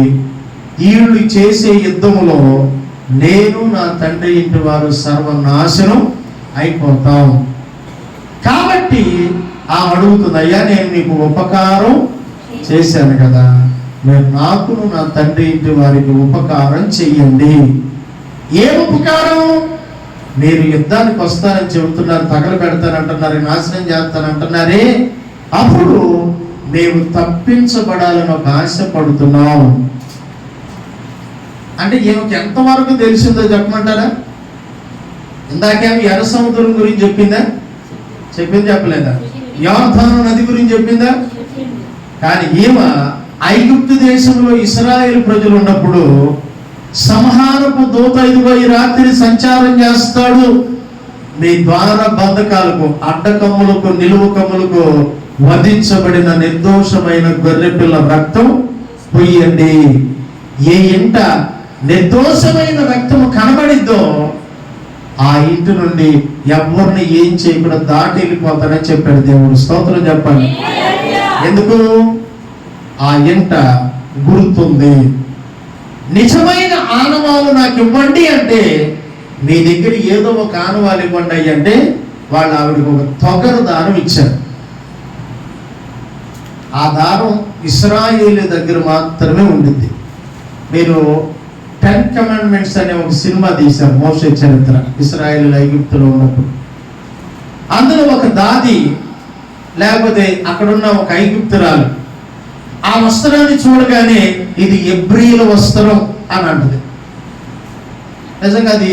వీళ్ళు చేసే యుద్ధములో నేను నా తండ్రి ఇంటి వారు సర్వనాశనం అయిపోతాం. కాబట్టి అడుగుతుంది, అయ్యా నేను నీకు ఉపకారం చేశాను కదా, మీరు నాకును నా తండ్రి ఇంటి వారికి ఉపకారం చెయ్యండి. ఏ ఉపకారం? మీరు యుద్ధానికి వస్తానని చెబుతున్నారు, తగలు పెడతానంటున్నారు, నాశనం చేస్తానంటున్నారే, అప్పుడు మేము తప్పించబడాలని ఒక ఆశపడుతున్నాం. అంటే ఈమెకి ఎంతవరకు తెలిసిందో చెప్పమంటారా? ఇందాకేమో ఎర్ర సముద్రం గురించి చెప్పిందా? చెప్పలేదా? యోర్దాను నది గురించి చెప్పిందా? కానీ ఈమె ఐగుప్తు దేశంలో ఇశ్రాయేలు ప్రజలు ఉన్నప్పుడు సంహారపు దూత ఇదిగో ఈ రాత్రి సంచారం చేస్తాడు, మీ ద్వార బంధకాలకు, అడ్డకమ్ములకు, నిలువు కమ్ములకు వధించబడిన నిర్దోషమైన గొర్రెపిల్ల రక్తం పొయ్యండి. ఏ ఇంట నిర్దోషమైన రక్తము కనబడిద్దో ఆ ఇంటి నుండి ఎవరిని ఏం చేయకుండా దాటి వెళ్ళిపోతానని చెప్పాడు దేవుడు. స్తోత్రం చెప్పండి. ఎందుకు? ఆ ఇంట గుర్తుంది. నిజమైన ఆనవాలు నాకు ఇవ్వండి అంటే, మీ దగ్గర ఏదో ఒక ఆనవాలు ఇవ్వండి అంటే వాళ్ళు ఆవిడకి ఒక తొగరు దానం ఇచ్చారు. ఆ దానం ఇశ్రాయేలు దగ్గర మాత్రమే ఉండింది. మీరు 10 కమాండ్మెంట్స్ అనే ఒక సినిమా తీశారు, మోషే చరిత్ర, ఇశ్రాయేలు ఐగుప్తులో ఉన్నప్పుడు. అందులో ఒక దాది లేకపోతే అక్కడున్న ఒక ఐగుప్తురాలు ఆ వస్త్రాన్ని చూడగానే ఇది ఎబ్రీల వస్త్రం అని అంటది. నిజంగా అది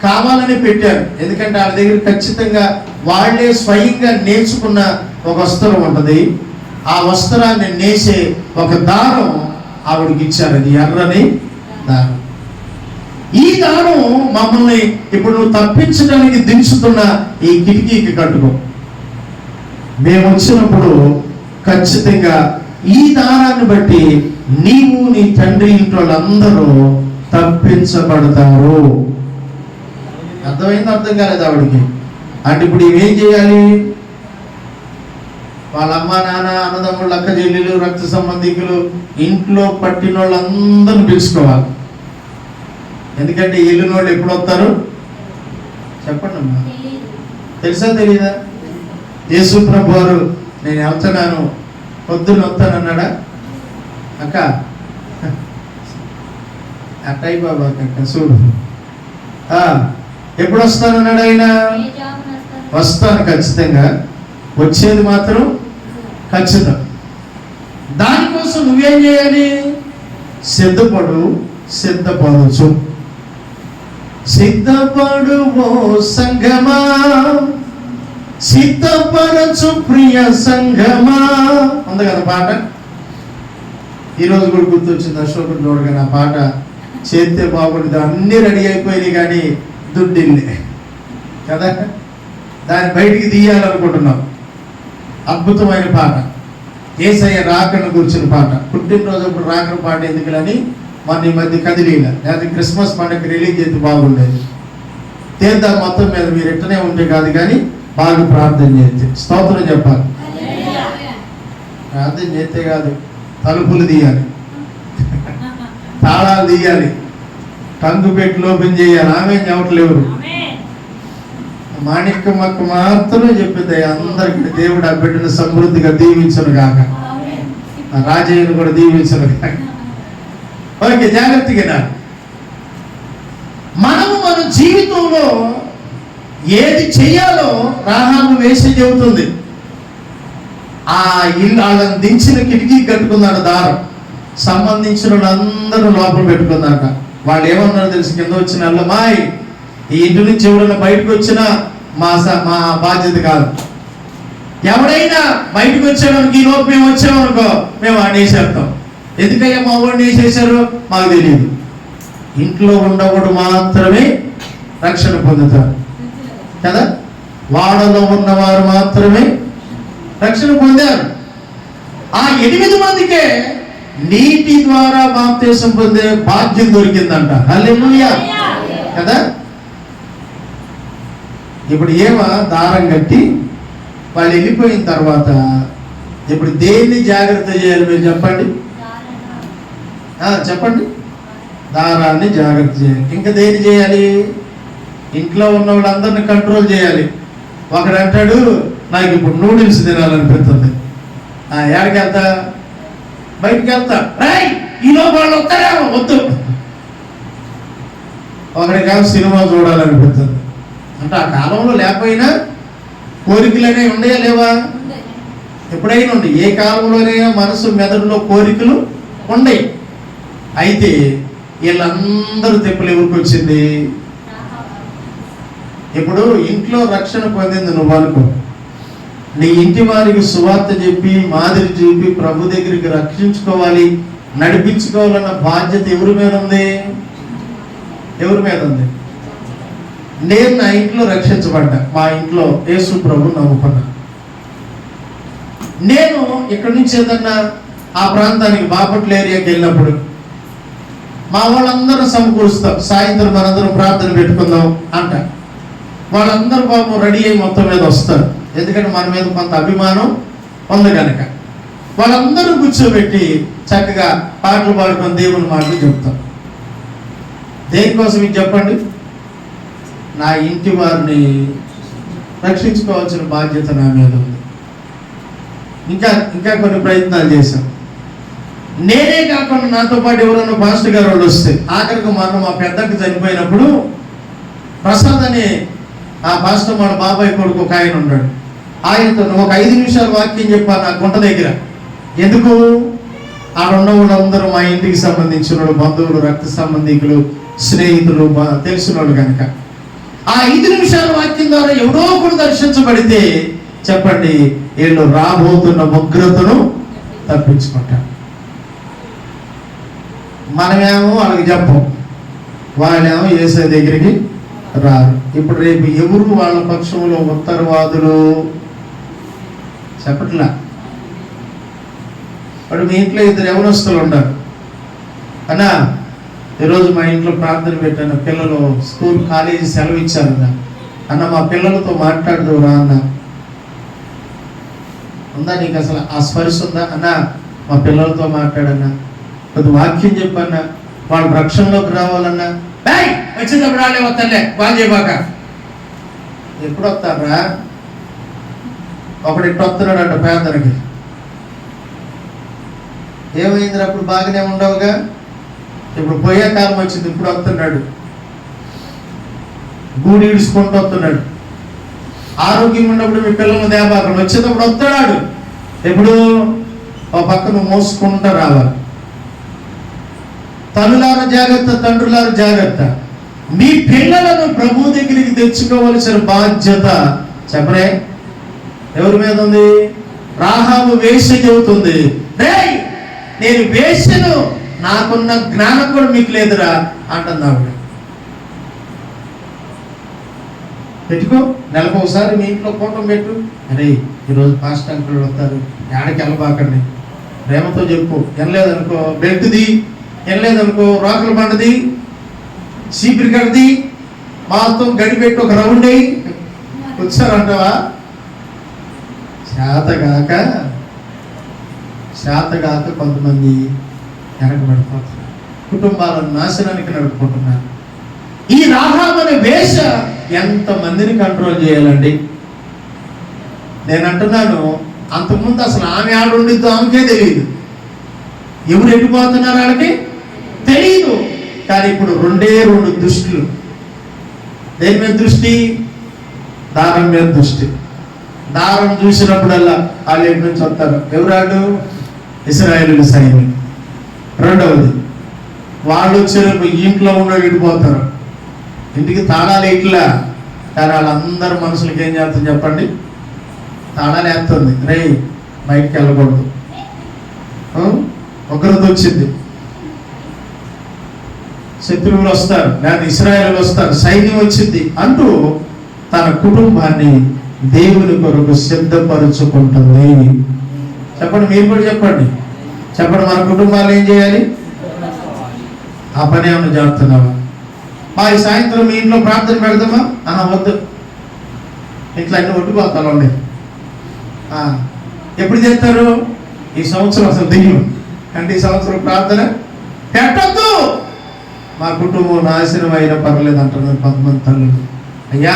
కావాలని పెట్టారు, ఎందుకంటే వాళ్ళ దగ్గర ఖచ్చితంగా వాళ్ళే స్వయంగా నేర్చుకున్న ఒక వస్త్రం ఉంటుంది. ఆ వస్త్రాన్ని నేసే ఒక దారం ఆవిడకి ఇచ్చారు, అది ఎర్రని దారం. ఈ దారం మమ్మల్ని ఇప్పుడు నువ్వు తప్పించడానికి దించుతున్న ఈ కిటికీకి కట్టుకో. మేము వచ్చినప్పుడు ఖచ్చితంగా ఈ దారాన్ని బట్టి నీవు నీ తండ్రి ఇంటి వాళ్ళందరూ తప్పించబడతారు. అర్థమైంది? అర్థం కాలేదు ఆవిడికి. అంటే ఇప్పుడు ఇవేం చేయాలి? వాళ్ళ అమ్మ నాన్న, అన్నదమ్ముళ్ళు, అక్క చెల్లెలు, రక్త సంబంధికులు, ఇంట్లో పట్టిన వాళ్ళందరూ పిలుచుకోవాలి. ఎందుకంటే వెళ్ళిన వాళ్ళు ఎప్పుడు వస్తారు చెప్పండి అమ్మా. తెలుసా తెలీదా? యేసు ప్రభు వారు నేను వెళ్తున్నాను, పొద్దున్న వస్తానన్నాడా? అక్క అట్టయి బాబా అక్క చూడు, ఎప్పుడు వస్తానన్నాడు ఆయన? వస్తాను ఖచ్చితంగా, వచ్చేది మాత్రం ఖచ్చితం. దానికోసం నువ్వేం చేయాలి? సిద్ధపడచ్చు. సిద్ధపడు ఓ సంగమా, సిద్ధపరచు ప్రియ సంగమా ఉంది కదా పాట. ఈరోజు కూడా గుర్తొచ్చింది అశోకుడు చూడగానే ఆ పాట చేస్తే బాగుంటుంది. అన్నీ రెడీ అయిపోయినాయి కానీ దుడ్డిల్లే కదా. దాన్ని బయటికి తీయాలనుకుంటున్నాం. అద్భుతమైన పాట, యేసయ్య రాకను గురించిన పాట. పుట్టినరోజు అప్పుడు రాకను పాట ఎందుకులని మన ఈ మధ్య కదిలీల, లేకపోతే క్రిస్మస్ పండుగ రిలీజ్ చేస్తే బాగుండేది. తీర్థం మొత్తం మీద మీరు ఎట్టనే ఉంటే కాదు కానీ బాగా ప్రార్థన చేస్తే స్తోత్రం చెప్పాలి. ప్రార్థన చేస్తే కాదు, తలుపులు తీయాలి, తాళాలు తీయాలి, టంగు పెట్టి ఓపెన్ చేయాలి. ఆమె చెప్పట్లేవు. మాణిక్యమ్మకు మాత్రమే చెప్పింది అందరికి దేవుడు ఆ బిడ్డను సమృద్ధిగా దీవించను కాక, ఆ రాజయ్యను కూడా దీవించను కాక. ఓకే, జాగ్రత్తగా మనము మన జీవితంలో ఏది చెయ్యాలో రాహాబు వేసి చెబుతుంది. ఆ ఇల్లు వాళ్ళని దించిన కిటికీ కట్టుకున్నాడు దారం, సంబంధించిన వాళ్ళందరూ లోపల పెట్టుకున్నాక వాళ్ళు ఏమన్నారో తెలిసి కింద వచ్చిన వాళ్ళు, మాయ్ ఈ ఇంటి నుంచి ఎవరైనా బయటకు వచ్చినా మా బాధ్యత కాదు. ఎవడైనా బయటకు వచ్చామనుకో, ఈ లోపు మేము వచ్చామనుకో మేము ఆడేసేస్తాం. ఎందుకయ్యా మా వాడిని వేసేసారు మాకు తెలియదు. ఇంట్లో ఉండవాడు మాత్రమే రక్షణ పొందుతారు కదా, వాడలో ఉన్నవారు మాత్రమే రక్షణ పొందారు. ఆ 8 మందికే నీటి ద్వారా బాప్తిసం పొందే భాగ్యం దొరికిందంట. హల్లెలూయా కదా. ఇప్పుడు దారం కట్టి వాళ్ళు వెళ్ళిపోయిన తర్వాత ఇప్పుడు దేన్ని జాగ్రత్త చేయాలి మీరు చెప్పండి? చెప్పండి. దారాన్ని జాగ్రత్త చేయాలి. ఇంకా దేన్ని చేయాలి? ఇంట్లో ఉన్న వాళ్ళందరినీ కంట్రోల్ చేయాలి. ఒకడు అంటాడు, నాకు ఇప్పుడు నూడిల్స్ తినాలనిపిస్తుంది, ఎక్కడికి వెళ్తా? బయటికి వెళ్తా. ఈలో వాళ్ళు వస్తారేమో, వద్దు. ఒకడికి సినిమా చూడాలనిపిస్తుంది. అంటే ఆ కాలంలో లేకపోయినా కోరికలు అనేవి ఉన్నాయా లేవా? ఎప్పుడైనా ఉండే, ఏ కాలంలోనైనా మనసు మెదడులో కోరికలు ఉండయి. అయితే వీళ్ళందరూ తెప్పులు ఎవరికి వచ్చింది? ఇప్పుడు ఇంట్లో రక్షణ పొందింది నువ్వు అనుకో, నీ ఇంటి వారికి సువార్త చెప్పి మాదిరి చూపి ప్రభు దగ్గరికి రక్షించుకోవాలి, నడిపించుకోవాలన్న బాధ్యత ఎవరి మీద ఉంది? ఎవరి మీద ఉంది? నేను నా ఇంట్లో రక్షించబడ్డా, మా ఇంట్లో యేసు ప్రభు నమ్ముకున్నా. నేను ఇక్కడి నుంచి ఏదన్నా ఆ ప్రాంతానికి బాపట్ల ఏరియాకి వెళ్ళినప్పుడు మా వాళ్ళందరూ సమకూరుస్తాం, సాయంత్రం మనందరం ప్రార్థన పెట్టుకుందాం అంట. వాళ్ళందరూ పాపం రెడీ అయ్యి మొత్తం మీద వస్తారు, ఎందుకంటే మన మీద కొంత అభిమానం ఉంది కనుక. వాళ్ళందరూ కూర్చోబెట్టి చక్కగా పాటలు పాడుకొని దేవుని మాటలు చెప్తాం. దేనికోసం ఇది చెప్పండి? నా ఇంటి వారిని రక్షించుకోవాల్సిన బాధ్యత నా మీద ఉంది. ఇంకా కొన్ని ప్రయత్నాలు చేశాం. నేనే కాకుండా నాతో పాటు ఎవరైనా పాస్టర్ గారు వాళ్ళు వస్తే, ఆఖరికి మనం మా పెద్దకి చనిపోయినప్పుడు ప్రసాద్ అనే ఆ పాస్టర్ వాళ్ళ బాబాయ్ కొడుకు ఒక ఆయన ఉన్నాడు. ఆయనతో ఒక 5 నిమిషాలు వాక్యం చెప్పాను ఆ గుంట దగ్గర. ఎందుకు? ఆ వాళ్ళందరూ మా ఇంటికి సంబంధించిన బంధువులు, రక్త సంబంధికులు, స్నేహితులు, తెలిసిన వాళ్ళు కనుక ఆ 5 నిమిషాల వాక్యం ద్వారా ఎవడో కూడా దర్శించబడితే చెప్పండి, వీళ్ళు రాబోతున్న ఉగ్రతను తప్పించుకుంటారు. మనమేమో వాళ్ళకి చెప్పం, వాళ్ళేమో యేసయ్య దగ్గరికి రారు. ఇప్పుడు రేపు ఎవరు వాళ్ళ పక్షంలో ఉత్తరవాదులు? చెప్పట్లా. వాడు మీ ఇంట్లో 2 యవనస్తులు ఉంటారు. అన్నా ఈరోజు మా ఇంట్లో ప్రార్థన పెట్టాను, పిల్లలు స్కూల్ కాలేజీ సెలవు ఇచ్చారన్నా, అన్న మా పిల్లలతో మాట్లాడుతూ రా అన్న. ఉందా నీకు అసలు ఆ స్పర్శ ఉందా? అన్న మా పిల్లలతో మాట్లాడన్నా, కొద్ది వాక్యం చెప్పన్నా, వాళ్ళు రక్షణలోకి రావాలన్నా. వచ్చినప్పుడు వాళ్ళే వస్తాలే, బాగా చేయబాక. ఎప్పుడు వస్తారా? ఒకటి వస్తున్నాడంట పేదరికి. ఏమైంది? అప్పుడు బాగానే ఉండవుగా, ఇప్పుడు పోయే కాలం వచ్చింది, ఇప్పుడు వస్తున్నాడు. గూడి ఇడుచుకుంటూ వస్తున్నాడు. ఆరోగ్యం ఉన్నప్పుడు మీ పిల్లలు దేబాకం, వచ్చేటప్పుడు వస్తున్నాడు. ఎప్పుడు ఒక పక్కన మోసుకుంటూ రావాలి. తల్లులారా జాగ్రత్త, తండ్రులారా జాగ్రత్త. మీ పిల్లలను ప్రభు దగ్గరికి తెచ్చుకోవలసిన బాధ్యత చెప్పరే ఎవరి మీద ఉంది? రాహాబు వేశ్య చెబుతుంది, రేయ్ నేను వేశ్యను, నాకున్న జ్ఞానం కూడా మీకు లేదురా అంటుంది ఆవిడ. పెట్టుకో. నెలకు ఒకసారి మీ ఇంట్లో కూటం పెట్టు. అరే ఈరోజు పాస్టర్ అంకుల్ వస్తారు, ఏడకి వెళ్ళబాకండి, ప్రేమతో చెప్పు. వినలేదనుకో బెల్ట్ది, వినలేదనుకో రోకల బండది, చీపిరి కడది, మాతో గడిపెట్టి ఒక రౌండ్ అయ్యి వచ్చారంటావా? శాతగాక కొంతమంది వెనకబడిపోతున్నారు, కుటుంబాలను నాశనానికి నడుపుకుంటున్నారు. ఈ రాహాబు అనే వేష ఎంతమందిని కంట్రోల్ చేయాలండి? నేను అంటున్నాను, అంతకుముందు అసలు ఆమె ఆడుండిద్దో ఆమెకే తెలియదు, ఎవరు ఎట్టిపోతున్నారు వాళ్ళకి తెలియదు. కానీ ఇప్పుడు రెండు దృష్టిలు. దేని మీద దృష్టి? దారం మీద దృష్టి. దారం చూసినప్పుడల్లా వాళ్ళు ఎటు నుంచి వస్తారు? ఎవరాళ్ళు? ఇశ్రాయేలు సైన్యం. రెండవది, వాళ్ళు వచ్చేటప్పుడు ఇంట్లో ఉన్న విడిపోతారు, ఇంటికి తాళాలు ఇట్లా. కానీ వాళ్ళందరూ మనుషులకి ఏం చేస్తుంది చెప్పండి? తాళాలు వేస్తుంది, రే బయటికి వెళ్ళకూడదు. ఒకరితో వచ్చింది, శత్రువులు వస్తారు, లేదా ఇశ్రాయేలు వస్తారు, సైన్యం వచ్చింది అంటూ తన కుటుంబాన్ని దేవుని కొరకు సిద్ధపరుచుకుంటుంది. చెప్పండి, మీరు కూడా చెప్పండి. మన కుటుంబాలు ఏం చేయాలి? ఆ పని ఏమన్నా చేస్తున్నావా? ఈ సాయంత్రం మీ ఇంట్లో ప్రార్థన పెడదామా? వద్దు, ఇట్లా అన్ని ఒట్టుకోతాలు ఉండే. ఎప్పుడు చేస్తారు? ఈ సంవత్సరం అసలు దెయ్యం అంటే ఈ సంవత్సరం ప్రార్థన పెట్టద్దు, మా కుటుంబం నాశనం అయినా పర్లేదు అంటున్నారు కొంతమంది తల్లులు. అయ్యా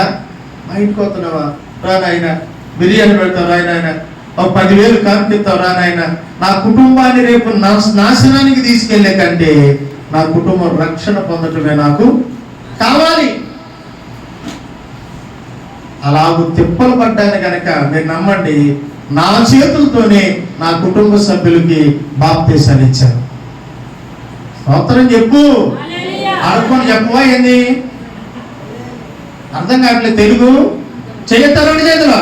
మా ఇంటికి వస్తున్నావా? రానాయన బిర్యానీ పెడతావు, రాయనాయన ఒక 10,000 కానుకిస్తావు, రానాయన నా కుటుంబాన్ని రేపు నాశనానికి తీసుకెళ్లే కంటే నా కుటుంబం రక్షణ పొందటమే నాకు కావాలి. అలాగూ తిప్పలు పడ్డాను కనుక మీరు నమ్మండి, నా చేతులతోనే నా కుటుంబ సభ్యులకి బాప్తీసాలు ఇచ్చాను. స్తోత్రం చెప్పు. అడుక్కొని చెప్పవా ఏంది? అర్థం కావట్లేదు తెలుగు. చెయ్యతారండి చేతులు.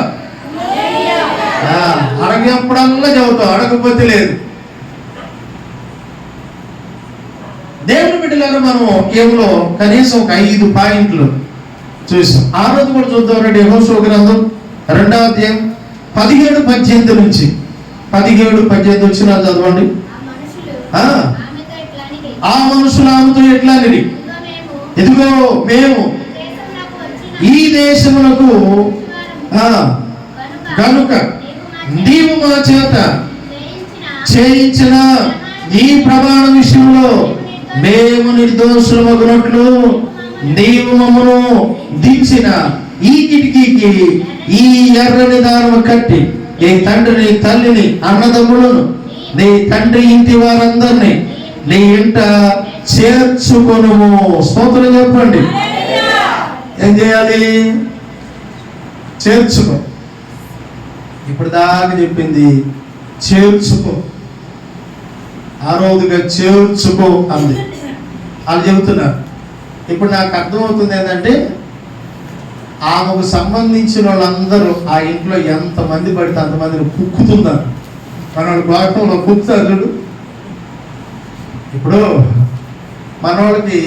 అడగప్పుడల్లా చదువుతావు, అడగకపోతే లేదు. దేవుని బిడ్డలారా, మనం కేవలం కనీసం ఒక 5 పాయింట్లు చూసాం. ఆ రోజు కూడా చూద్దాం రండి. యెహోషువ గ్రంథం 2వ అధ్యాయం 17-18 నుంచి 17-18 వచ్చినా చదవండి. ఆ మనుషులు ఆమెతో ఎట్లా అని, ఇదిగో మేము ఈ దేశమునకు కనుక నీవు మా చేత చేయించిన ఈ ప్రమాణ విషయంలో మేము నిర్దోషులమగునట్లు నీవు మమ్మను దించిన ఈ కిటికీకి ఈ ఎర్రని దారము కట్టి నీ తండ్రిని, తల్లిని, అన్నదమ్ములను, నీ తండ్రి ఇంటి వారందరినీ నీ ఇంట చేర్చుకొనుము. స్తోత్రం చెప్పండి. ఏం చేయాలి? చేర్చుకో. ఇప్పుడు దాకా చెప్పింది చేర్చుకో, ఆ రోజుగా చేర్చుకో అంది. వాళ్ళు చెబుతున్నారు. ఇప్పుడు నాకు అర్థమవుతుంది ఏంటంటే, ఆమెకు సంబంధించిన వాళ్ళందరూ ఆ ఇంట్లో ఎంతమంది పడితే అంతమందిని కుక్కుతున్నారు. మన గోపంలో కుక్కుతారు చూడు. ఇప్పుడు మనవాళ్ళకి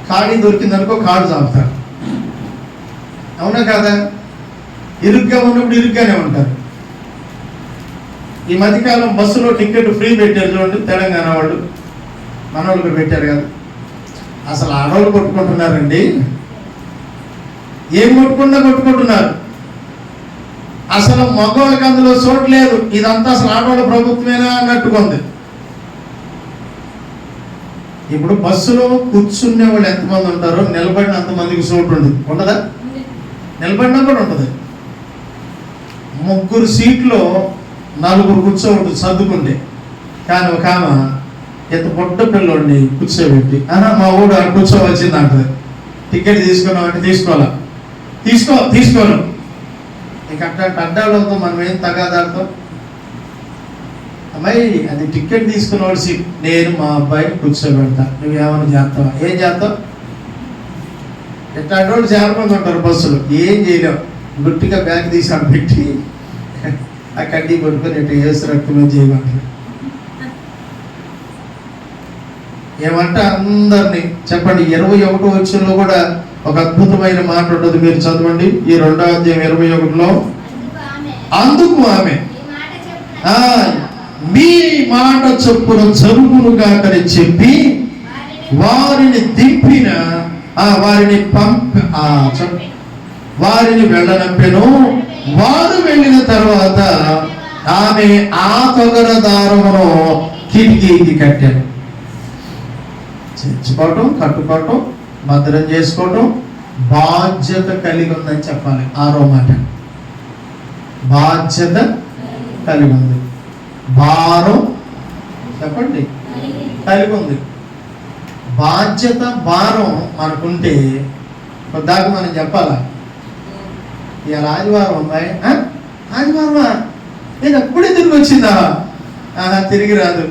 ఖాళీ దొరికిందనుకో కాడు చాపుతారు, అవునా కాదా? ఇరుగ్గా ఉన్నప్పుడు ఇరుగ్గానే ఉంటారు. ఈ మధ్యకాలం బస్సులో టికెట్ ఫ్రీ పెట్టారు చూడండి, తెలంగాణ వాళ్ళు, మనవాళ్ళు కూడా పెట్టారు కదా. అసలు ఆడవాళ్ళు కొట్టుకుంటున్నారండి, ఏం కొట్టుకుంటున్నారు. అసలు మగవాళ్ళకి అందులో చోటు లేదు. ఇదంతా అసలు ఆడవాళ్ళ ప్రభుత్వమేనా అన్నట్టుకుంది. ఇప్పుడు బస్సులో కూర్చునే వాళ్ళు ఎంతమంది ఉంటారో నిలబడిన అంతమందికి చోటు ఉండదా? నిలబడినా కూడా ఉంటుంది. 3 సీట్లో 4 కూర్చోవద్దు సర్దుకుంటే. కానీ ఒక ఆమె ఎంత పొట్ట పిల్లోడిని కూర్చోబెట్టి, మా ఊడు కూర్చోవచ్చింది అంటది. టికెట్ తీసుకున్నాం అంటే తీసుకోను. ఇక అడ్డాలతో మనం ఏం తగాదాడుతాం? అమ్మాయి అది టికెట్ తీసుకున్నవాడు సీట్, నేను మా అబ్బాయిని కూర్చోబెడతా, నువ్వేమైనా చేస్తావా? ఏం చేస్తావు? ఎట్లాంటి వాళ్ళు చాలా మంది ఉంటారు బస్సులో. ఏం చేయలేవు, గుట్టిగా బ్యాగ్ తీసాడు పెట్టి ఆ కడ్డీ పట్టుకొని ఇట్లా వేసి రక్తం చేయమంటారు. ఏమంటే అందరినీ చెప్పండి. 21వ వచనంలో కూడా ఒక అద్భుతమైన మాట ఉంటుంది, మీరు చదవండి. ఈ 2వ అధ్యాయం 21లో, అందుకు ఆమె మీ మాట చొప్పున జరుగునుగాకని చెప్పి వారిని దింపిన వారిని వెళ్ళనంపెను. వారు వెళ్ళిన తర్వాత ఆమె ఆ తొగర దారమును కిటికీకి కట్టాను. చేర్చుకోవటం, కట్టుకోవటం, భద్రం చేసుకోవటం బాధ్యత కలిగి ఉందని చెప్పాలి. 6వ మాట, బాధ్యత కలిగి ఉంది. భారం చెప్పండి కలిగి ఉంది. బాధ్యత భారం మనకుంటే కొద్దాక మనం చెప్పాలా, ఇవాళ ఆదివారం అమ్మాయి, ఆదివారమా, నేను అప్పుడే తిరిగి వచ్చిందా? తిరిగి రాదు,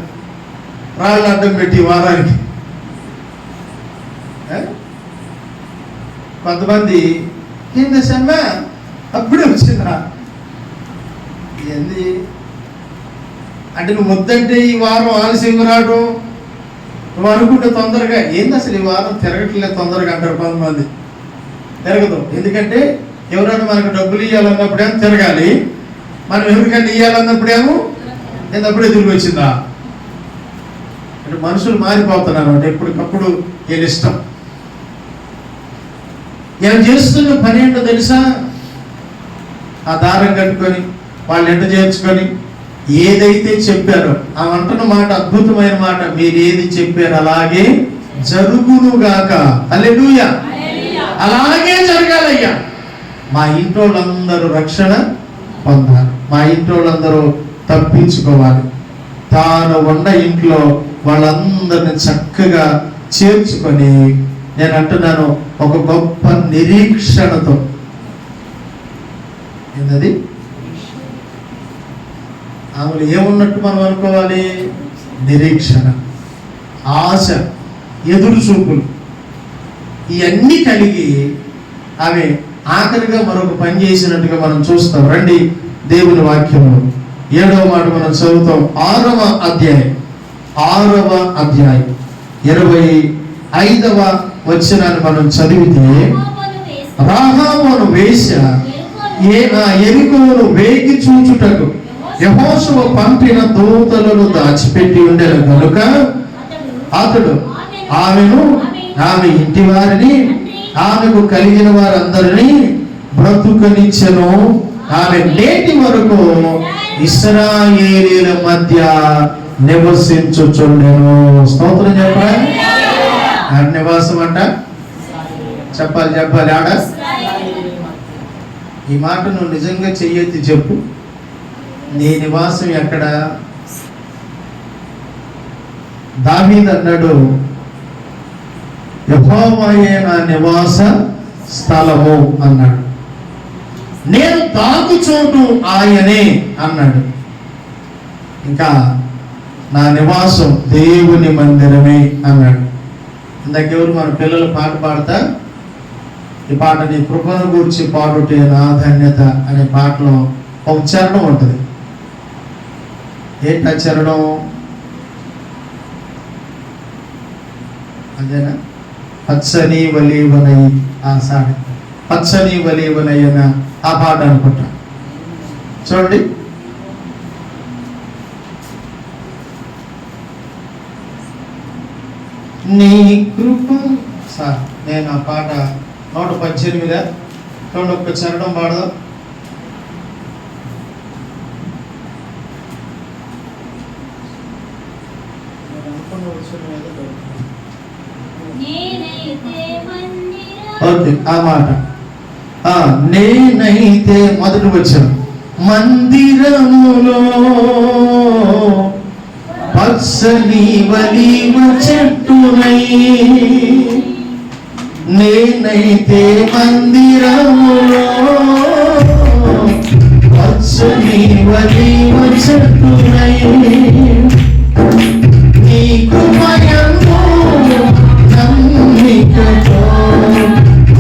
రాళ్ళు అడ్డం పెట్టి వారానికి. కొంతమంది ఏం దశమ్మా అప్పుడే వచ్చిందా? ఏంది అంటే నువ్వు ముద్దంటే ఈ వారం ఆలస్యంగా రావడం, నువ్వు అనుకుంటే తొందరగా, ఏంది అసలు ఈ వారం తిరగట్లేదు తొందరగా అంటారు కొంతమంది. తిరగదు, ఎందుకంటే ఎవరైనా మనకు డబ్బులు ఇవ్వాలన్నప్పుడేమో తిరగాలి, మనం ఎవరికైనా ఇవ్వాలన్నప్పుడేమో నేను అప్పుడే తిరిగి వచ్చిందా? అంటే మనుషులు మారిపోతున్నారు అంటే ఎప్పటికప్పుడు వీళ్ళ ఇష్టం. ఇలా చేస్తున్న పని ఏంటో తెలుసా? ఆ దారం కట్టుకొని వాళ్ళు ఎంట చేర్చుకొని ఏదైతే చెప్పారో ఆ అంటున్న మాట అద్భుతమైన మాట, మీరు ఏది చెప్పారు అలాగే జరుగునుగాక. హల్లెలూయా, అలాగే జరగాలయ్యా. మా ఇంటోళ్ళందరూ రక్షణ పొందాలి, మా ఇంటోళ్ళందరూ తప్పించుకోవాలి. తాను ఉన్న ఇంట్లో వాళ్ళందరిని చక్కగా చేర్చుకొని, నేను అంటున్నాను ఒక గొప్ప నిరీక్షణతో. ఏంటది? ఆమెలు ఏమున్నట్టు మనం అనుకోవాలి? నిరీక్షణ, ఆశ, ఎదురు చూపులు, ఇవన్నీ కలిగి ఆమె ఆఖరిగా మరొక పని చేసినట్టుగా మనం చూస్తాం. రండి దేవుని వాక్యంలో 7వ మాట మనం చదువుతాం. 6వ అధ్యాయం 25వ వచనాన్ని మనం చదివితే, రాహాబును వేశ్య యెరికోను వేగి చూచుటకు యెహోషువ పంపిన దూతలను దాచిపెట్టి ఉండెను కనుక అతడు ఆమెను, ఆమె ఇంటి వారిని, ఆమెకు కలిగిన వారందరినీ బ్రతుకనిచ్చెను. ఆమె నేటి వరకు ఇశ్రాయేలీయుల మధ్య నివసించుచుండెను. స్తోత్రం చెప్పాలి. ఆడ నివాసం అంట చెప్పాలి ఆడ. ఈ మాట నువ్వు నిజంగా చెయ్యొద్దు చెప్పు, నీ నివాసం ఎక్కడ? దావీదు అన్నాడు, యెహోవాయే నా నివాస స్థలము అన్నాడు. నేను తాగుచోటు ఆయనే అన్నాడు. ఇంకా నా నివాసం దేవుని మందిరమే అన్నాడు. ఇందాకెవరు మన పిల్లలు పాట పాడతా, ఈ పాట నీ కృపను గూర్చి పాడుటే నా ధన్యత అనే పాటలో ఒక చరణం ఉంటుంది. ఏంటి ఆ చరణం? అదేనా? పచ్చని వలీవనై, పచ్చని వలీవనయ్యన ఆ పాట అనుకుంటా. చూడండి, నీ కృప. సార్ నేను ఆ పాట 118 చూడండి, ఒక్క చరణం పాడదాం. ఓకే, ఆ మాట నేనైతే మొదటి వచ్చాను. మందిరములో పచ్చని వలీవ చెట్టునై, నేనైతే మందిరములో పచ్చని వలీవ చెట్టునై, నీ కృపయందు నమ్మికతో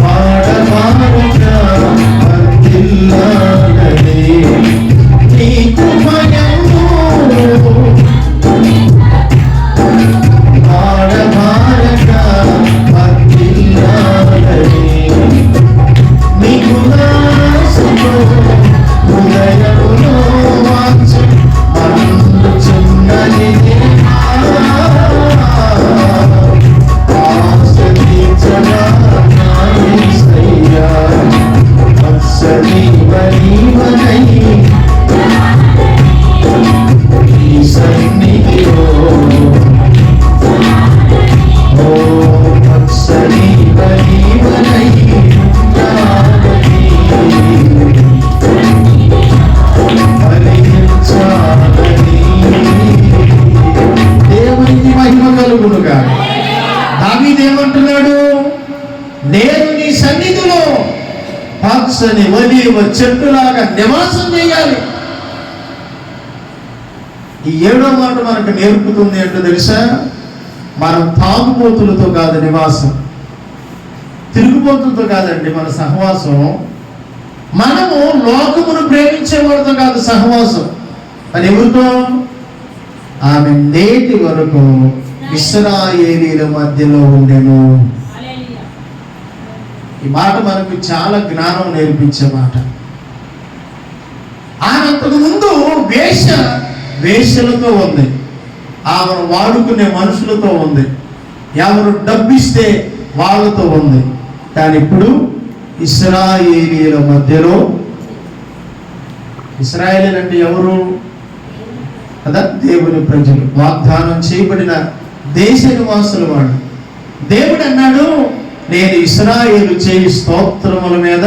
వాడవాడగా వర్ధిల్లాలని, నీ కృపయందు వాడవాడగా వర్ధిల్లాలని. పచ్చని ఒలీవ చెట్టులాగా నివాసం చేయాలి. ఈ 7వ మాట మనకు నేర్పుతుంది ఏంటో తెలుసా? మనం తాగుబోతులతో కాదు నివాసం, తిరుగుబోతులతో కాదండి మన సహవాసం. మనము లోకమును ప్రేమించే వాడితో కాదు సహవాసం. అది ఎవరితో? ఆమె నేటి వరకు ఇశ్రాయేలీల మధ్యలో ఉండెను. ఈ మాట మనకు చాలా జ్ఞానం నేర్పించే మాట. ఆమె అంతకు ముందు వేశ్యలతో ఉంది, ఆమెను వాడుకునే మనుషులతో ఉంది, ఎవరు డబ్బిస్తే వాళ్ళతో ఉంది. కానీ ఇప్పుడు ఇశ్రాయేలీల మధ్యలో, ఇశ్రాయేలీలు అంటే ఎవరు కదా? దేవుని ప్రజలు, వాగ్దానం చేయబడిన దేశ నివాసులు వాళ్ళు. దేవుడు అన్నాడు, నేను ఇశ్రాయేలు చేయి స్తోత్రముల మీద,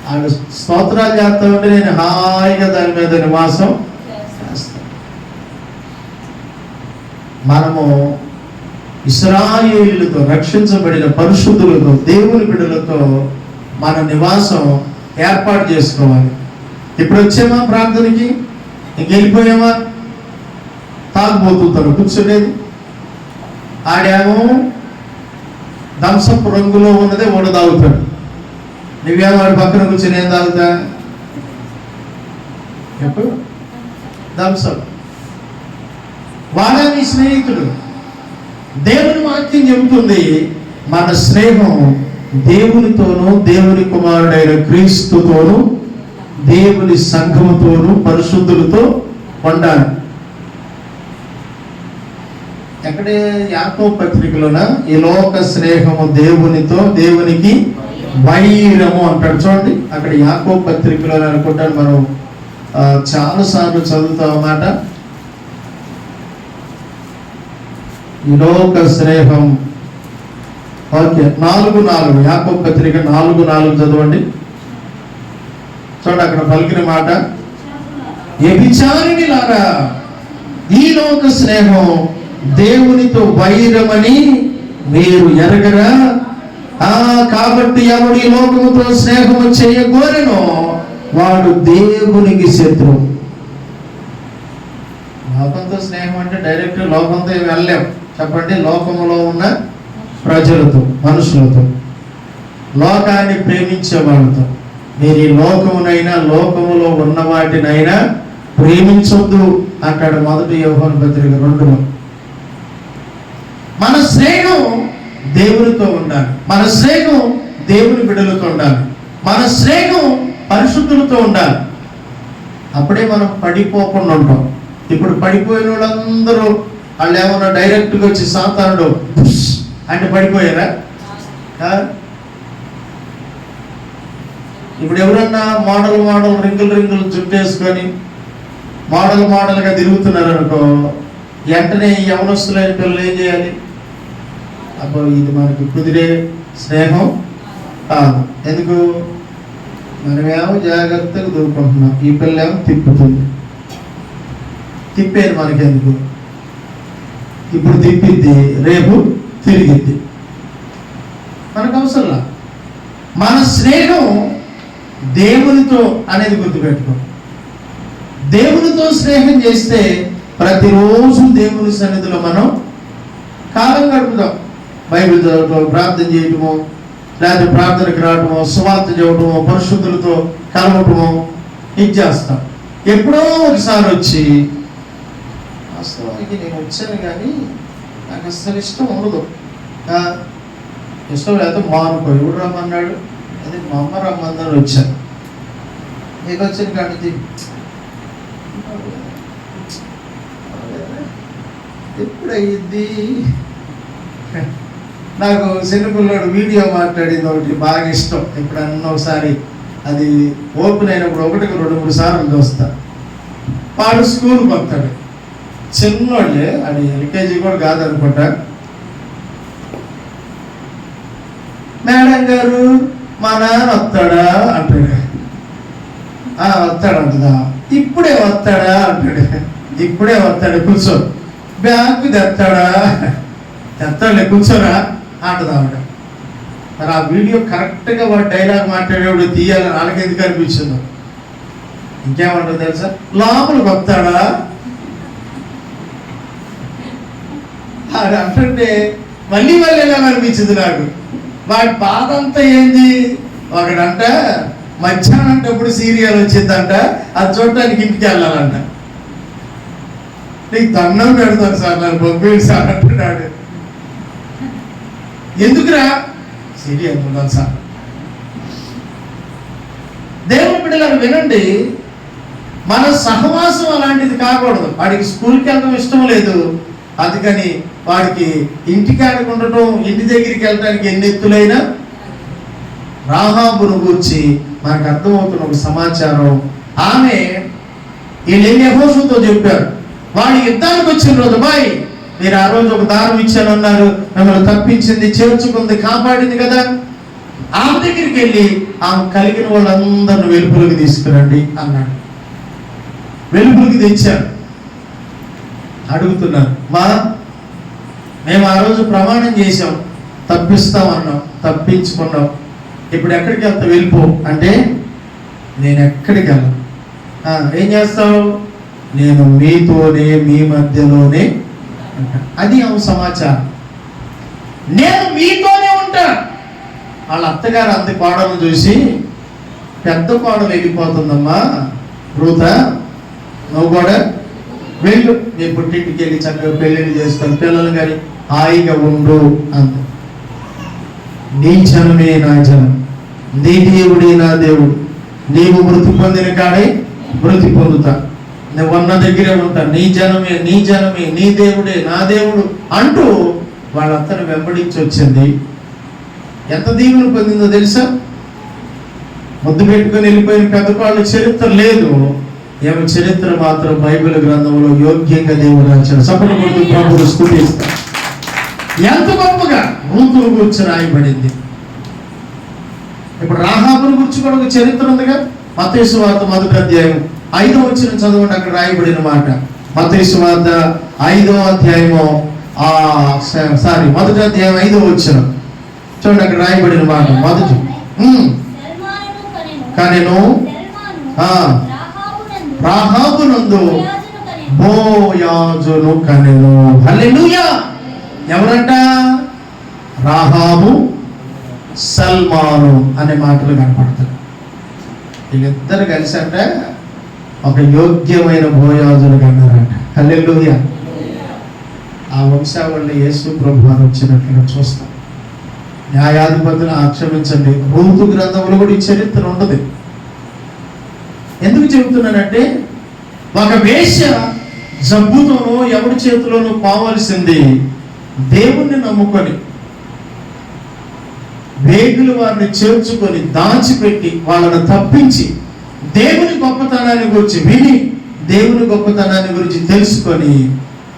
వాళ్ళు స్తోత్రాలు చేస్తా ఉంటే నేను హాయిగా దాని మీద నివాసం చేస్తాను. మనము ఇశ్రాయేలుతో రక్షించబడిన పరిశుద్ధులతో దేవుని బిడ్డలతో మన నివాసం ఏర్పాటు చేసుకోవాలి. ఇప్పుడు వచ్చామా ప్రార్థనకి? ఇంకెళ్ళిపోయామా? తాగుబోతుంటారు కూర్చునేది. ఆడేమో థమ్సప్ రంగులో ఉన్నదే ఓడ తాగుతాడు. నువ్వేమో వాడి పక్కన కూర్చొని ఏం తాగుతా? ఎప్పుడు థమ్సప్. వాడే నీ స్నేహితుడు. దేవుని వాక్యం చెబుతుంది, మన స్నేహం దేవునితోనూ, దేవుని కుమారుడైన క్రీస్తుతోనూ, దేవుని సంఘముతోనూ, పరిశుద్ధులతో ఉండాలి. ఎక్కడే? యాకోబు పత్రికలోన ఈ లోక స్నేహము దేవునితో, దేవునికి వైరము అంటాడు. చూడండి అక్కడ యాకోబు పత్రికలో అనుకుంటాను, మనం చాలా సార్లు చదువుతాం అన్నమాట. ఈ లోక స్నేహం. ఓకే, 4:4 యాకోబు పత్రిక 4:4 చదవండి. చూడండి అక్కడ పలికిన మాట, వ్యభిచారిణిలారా ఈ లోక స్నేహం దేవునితో వైరమని మీరు ఎరగరా? కాబట్టి ఎవడు ఈ లోకముతో స్నేహము చేయగోరెనో వాడు దేవునికి శత్రువు. లోకంతో స్నేహం అంటే డైరెక్ట్ లోకంతో వెళ్ళలేం. చెప్పండి, లోకములో ఉన్న ప్రజలతో, మనుషులతో, లోకాన్ని ప్రేమించే వాళ్ళతో. మీరు ఈ లోకమునైనా, లోకములో ఉన్న వాటినైనా ప్రేమించొద్దు అంటాడు 1 యోహాను పత్రిక 2లో. మన స్నేహం దేవునితో ఉండాలి, మన స్నేహం దేవుని బిడ్డలతో ఉండాలి, మన స్నేహం పరిశుద్ధులతో ఉండాలి. అప్పుడే మనం పడిపోకుండా ఉంటాం. ఇప్పుడు పడిపోయిన వాళ్ళందరూ వాళ్ళు ఏమన్నా డైరెక్ట్గా వచ్చి సాతానుడు అంటే పడిపోయారా? ఇప్పుడు ఎవరన్నా మోడల్ రింగులు చుట్టేసుకొని మోడల్గా తిరుగుతున్నారు అనుకో, వెంటనే యవనస్తులైన పిల్లలు ఏం చేయాలి? అప్పుడు ఇది మనకి కుదిరే స్నేహం కాదు. ఎందుకు? మనమేమో జాగ్రత్తగా దూరుకుంటున్నాం, ఈ పిల్లేమో తిప్పుతుంది. తిప్పేది మనకెందుకు? ఇప్పుడు తిప్పిద్ది, రేపు తిరిగిద్ది, మనకు అవసరంలా. మన స్నేహం దేవునితో అనేది గుర్తుపెట్టుకో. దేవునితో స్నేహం చేస్తే ప్రతిరోజు దేవుని సన్నిధిలో మనం కాలం గడుపుతాం. బైబిల్ చదవటం, ప్రార్థన చేయటము, లేకపోతే ప్రార్థనకు రావటము, సువార్త చేయటము, పరిశుద్ధులతో కలవటము, ఇది చేస్తాం. ఎప్పుడో ఒకసారి వచ్చి, వాస్తవానికి నేను వచ్చాను కానీ నాకు అసలు ఇష్టం ఉండదు, ఇష్టం లేకపోతే మానుకో, ఎవడు రమ్మన్నాడు? అదే మా అమ్మ రమ్మందని వచ్చాను. నీకు వచ్చిన కానీ ఎప్పుడయ్యిద్ది? నాకు చిన్నపిల్లడు వీడియో మాట్లాడింది ఒకటి బాగా ఇష్టం. ఎప్పుడన్నా ఒకసారి అది ఓపెన్ అయినప్పుడు 1-2-3 సార్లు చూస్తా. వాడు స్కూల్కి వస్తాడు, చిన్నోళ్ళే, అది ఎల్కేజీ కూడా కాదనుకుంటా. మేడం గారు మా నాన్న వస్తాడా అంటాడు. వస్తాడంటదా? ఇప్పుడే వస్తాడా అంటాడు. ఇప్పుడే వస్తాడు, కూర్చో. బ్యాంకు తెస్తాడా? తెస్తాడులే, కూర్చోరా అంటది ఆవిడ. మరి ఆ వీడియో కరెక్ట్గా వాడు డైలాగ్ మాట్లాడేవాడు తీయాలని వాళ్ళకి ఎందుకు అనిపించిందో. ఇంకేమంటారు తెలుసా, లోపలికి వస్తాడా అది అంటే మళ్ళీ ఎలా అనిపించింది నాకు. వాడి బాధ అంతా ఏంది, ఒకడంట మధ్యాహ్నం ఎప్పుడు సీరియల్ వచ్చిందంట, అది చూడటానికి ఇంటికి వెళ్ళాలంట. నీకు దండం పెడతాను సార్, నన్ను పంపేడు సార్ అంటున్నాడు. ఎందుకురా, సీరియల్ ఉండాలి సార్. దేవుని బిడ్డలను వినండి, మన సహవాసం అలాంటిది కాకూడదు. వాడికి స్కూల్కి వెళ్ళడం ఇష్టం లేదు, అందుకని వాడికి ఇంటికాడకు ఉండటం, ఇంటి దగ్గరికి వెళ్ళడానికి ఎన్ని ఎత్తులైనా. రాహాబును గూర్చి మనకు అర్థమవుతున్న ఒక సమాచారం, ఆమె వీళ్ళేం యెహోషువతో చెప్పారు, వాడు యుద్ధానికి వచ్చిన రోజు, బాయ్ మీరు ఆ రోజు ఒక దారం ఇచ్చానన్నారు, మిమ్మల్ని తప్పించింది, చేర్చుకుంది, కాపాడింది కదా, ఆమె దగ్గరికి వెళ్ళి ఆమె కలిగిన వాళ్ళందరిని వెలుపులకు తీసుకురండి అన్నాడు. వెలుపులకు తెచ్చారు. అడుగుతున్నారు, మా మేము ఆ రోజు ప్రమాణం చేసాం, తప్పిస్తాం అన్నాం, తప్పించుకున్నాం, ఇప్పుడు ఎక్కడికి వెళ్తా, వెళ్ళిపో అంటే నేను ఎక్కడికి వెళ్ళను. ఏం చేస్తావు, నేను మీతోనే మీ మధ్యలోనే ఉంటా. అది ఆమె సమాచారం, నేను మీతోనే ఉంటా. వాళ్ళ అత్తగారు అంత కోడలు చూసి, పెద్ద కోడలు వెళ్ళిపోతుందమ్మా రూత, నువ్వు కూడా వెళ్ళు, నీ పుట్టింటికి వెళ్ళి చక్కగా పెళ్ళిళ్ళు చేసుకొని పిల్లలు కానీ హాయిగా ఉండు అంత. నీ జనమే నా జనం, నీ దేవుడే నా దేవుడు, నీవు మృతి పొందిన కాడే మృతి పొందుతా, నువ్వు ఉన్న దగ్గరే ఉంటా, నీ జనమే నీ జనమే, నీ దేవుడే నా దేవుడు అంటూ వాళ్ళందరూ వెంబడించి వచ్చింది. ఎంత దీవెన పొందిందో తెలుసా. ముద్దు పెట్టుకొని వెళ్ళిపోయిన పెద్ద వాళ్ళ చరిత్ర లేదు, ఏమి చరిత్ర మాత్రం బైబిల్ గ్రంథంలో యోగ్యంగా దేవుడు రాశాడు. సపరేట్ కొడుకు ప్రభువును స్తుతిస్తాడు. ఎంత గొప్పగా రూతును గురించి రాయబడింది. ఇప్పుడు రాహాబును గురించి కూడా ఒక చరిత్ర ఉందిగా. మత్తయి సువార్త 1వ అధ్యాయం 5వ వచనం చదవండి, అక్కడ రాయబడిన మాట. మత్తయి సువార్త 5వ అధ్యాయము 1వ అధ్యాయం 5వ వచనం చూడండి, అక్కడ రాయబడిన మాట. మొదటి కనెను రాహాబునందు బోయాజును కనెను. హల్లెలూయా. ఎవరంట, రాహాబు సల్మాను అనే మాటలు కనపడతారు. వీళ్ళిద్దరు కలిసి అంటే ఒక యోగ్యమైన బోయాజును కన్నారంట. హల్లెలూయా. ఆ వంశావళి యేసు ప్రభు అని వచ్చినట్లుగా చూస్తాం. న్యాయాధిపతులను ఆక్షేపించండి, రూతు గ్రంథంలో కూడా ఈ చరిత్ర ఉండదు. ఎందుకు చెబుతున్నానంటే, ఒక వేశ్య జబ్బుతోనో ఎవరి చేతిలోనూ పోవలసింది దేవుణ్ణి నమ్ముకొని, వేగులు వారిని చేర్చుకొని దాచిపెట్టి వాళ్ళను తప్పించి దేవుని గొప్పతనాన్ని గురించి విని, దేవుని గొప్పతనాన్ని గురించి తెలుసుకొని,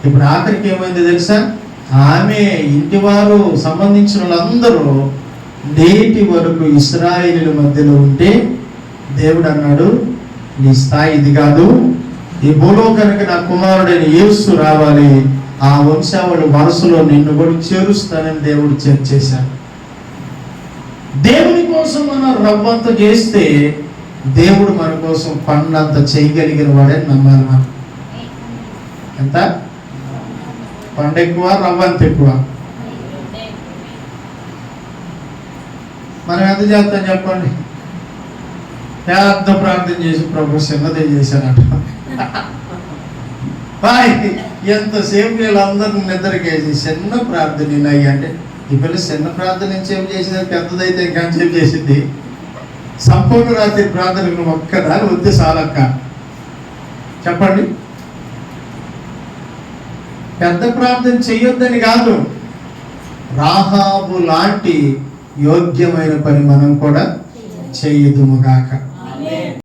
ఇప్పుడు ఆఖరికి ఏమైంది తెలుసా, ఆమె ఇంటి వారు సంబంధించిన వాళ్ళందరూ నేటి వరకు ఇశ్రాయేలీల మధ్యలో ఉంటే దేవుడు అన్నాడు, నీ స్థాయి ఇది కాదు, ఈ భూలోకానికి నా కుమారుడైన యేసు రావాలి, ఆ వంశావళి వరుసలో నిన్ను కూడా చేరుస్తానని దేవుడు చేశాడు. దేవుని కోసం మనం రవ్వంత చేస్తే దేవుడు మన కోసం పన్నంత చేయగలిగిన వాడని నమ్మాలి. మనం ఎంత పండు ఎక్కువ, రవ్వంత ఎక్కువ, మనం ఎంత చేస్తాం చెప్పండి. పెద్ద ప్రార్థన చేసి ప్రభు చిన్నదే చేశానట. ఎంతసేపు వీళ్ళందరినీ నిద్రకేసి చిన్న ప్రార్థన అయ్యి అంటే, ఈ పిల్ల చిన్న ప్రార్థన ఎంతసేపు చేసింది, పెద్దదైతే ఇంకంతసేపు చేసింది. సంపూర్ణ రాత్రి ప్రార్థనకు నువ్వు ఒక్కదాని వద్దు సాలక్క చెప్పండి. పెద్ద ప్రార్థన చెయ్యొద్దని కాదు, రాహాబు లాంటి యోగ్యమైన పని మనం కూడా చేయదుముగాక.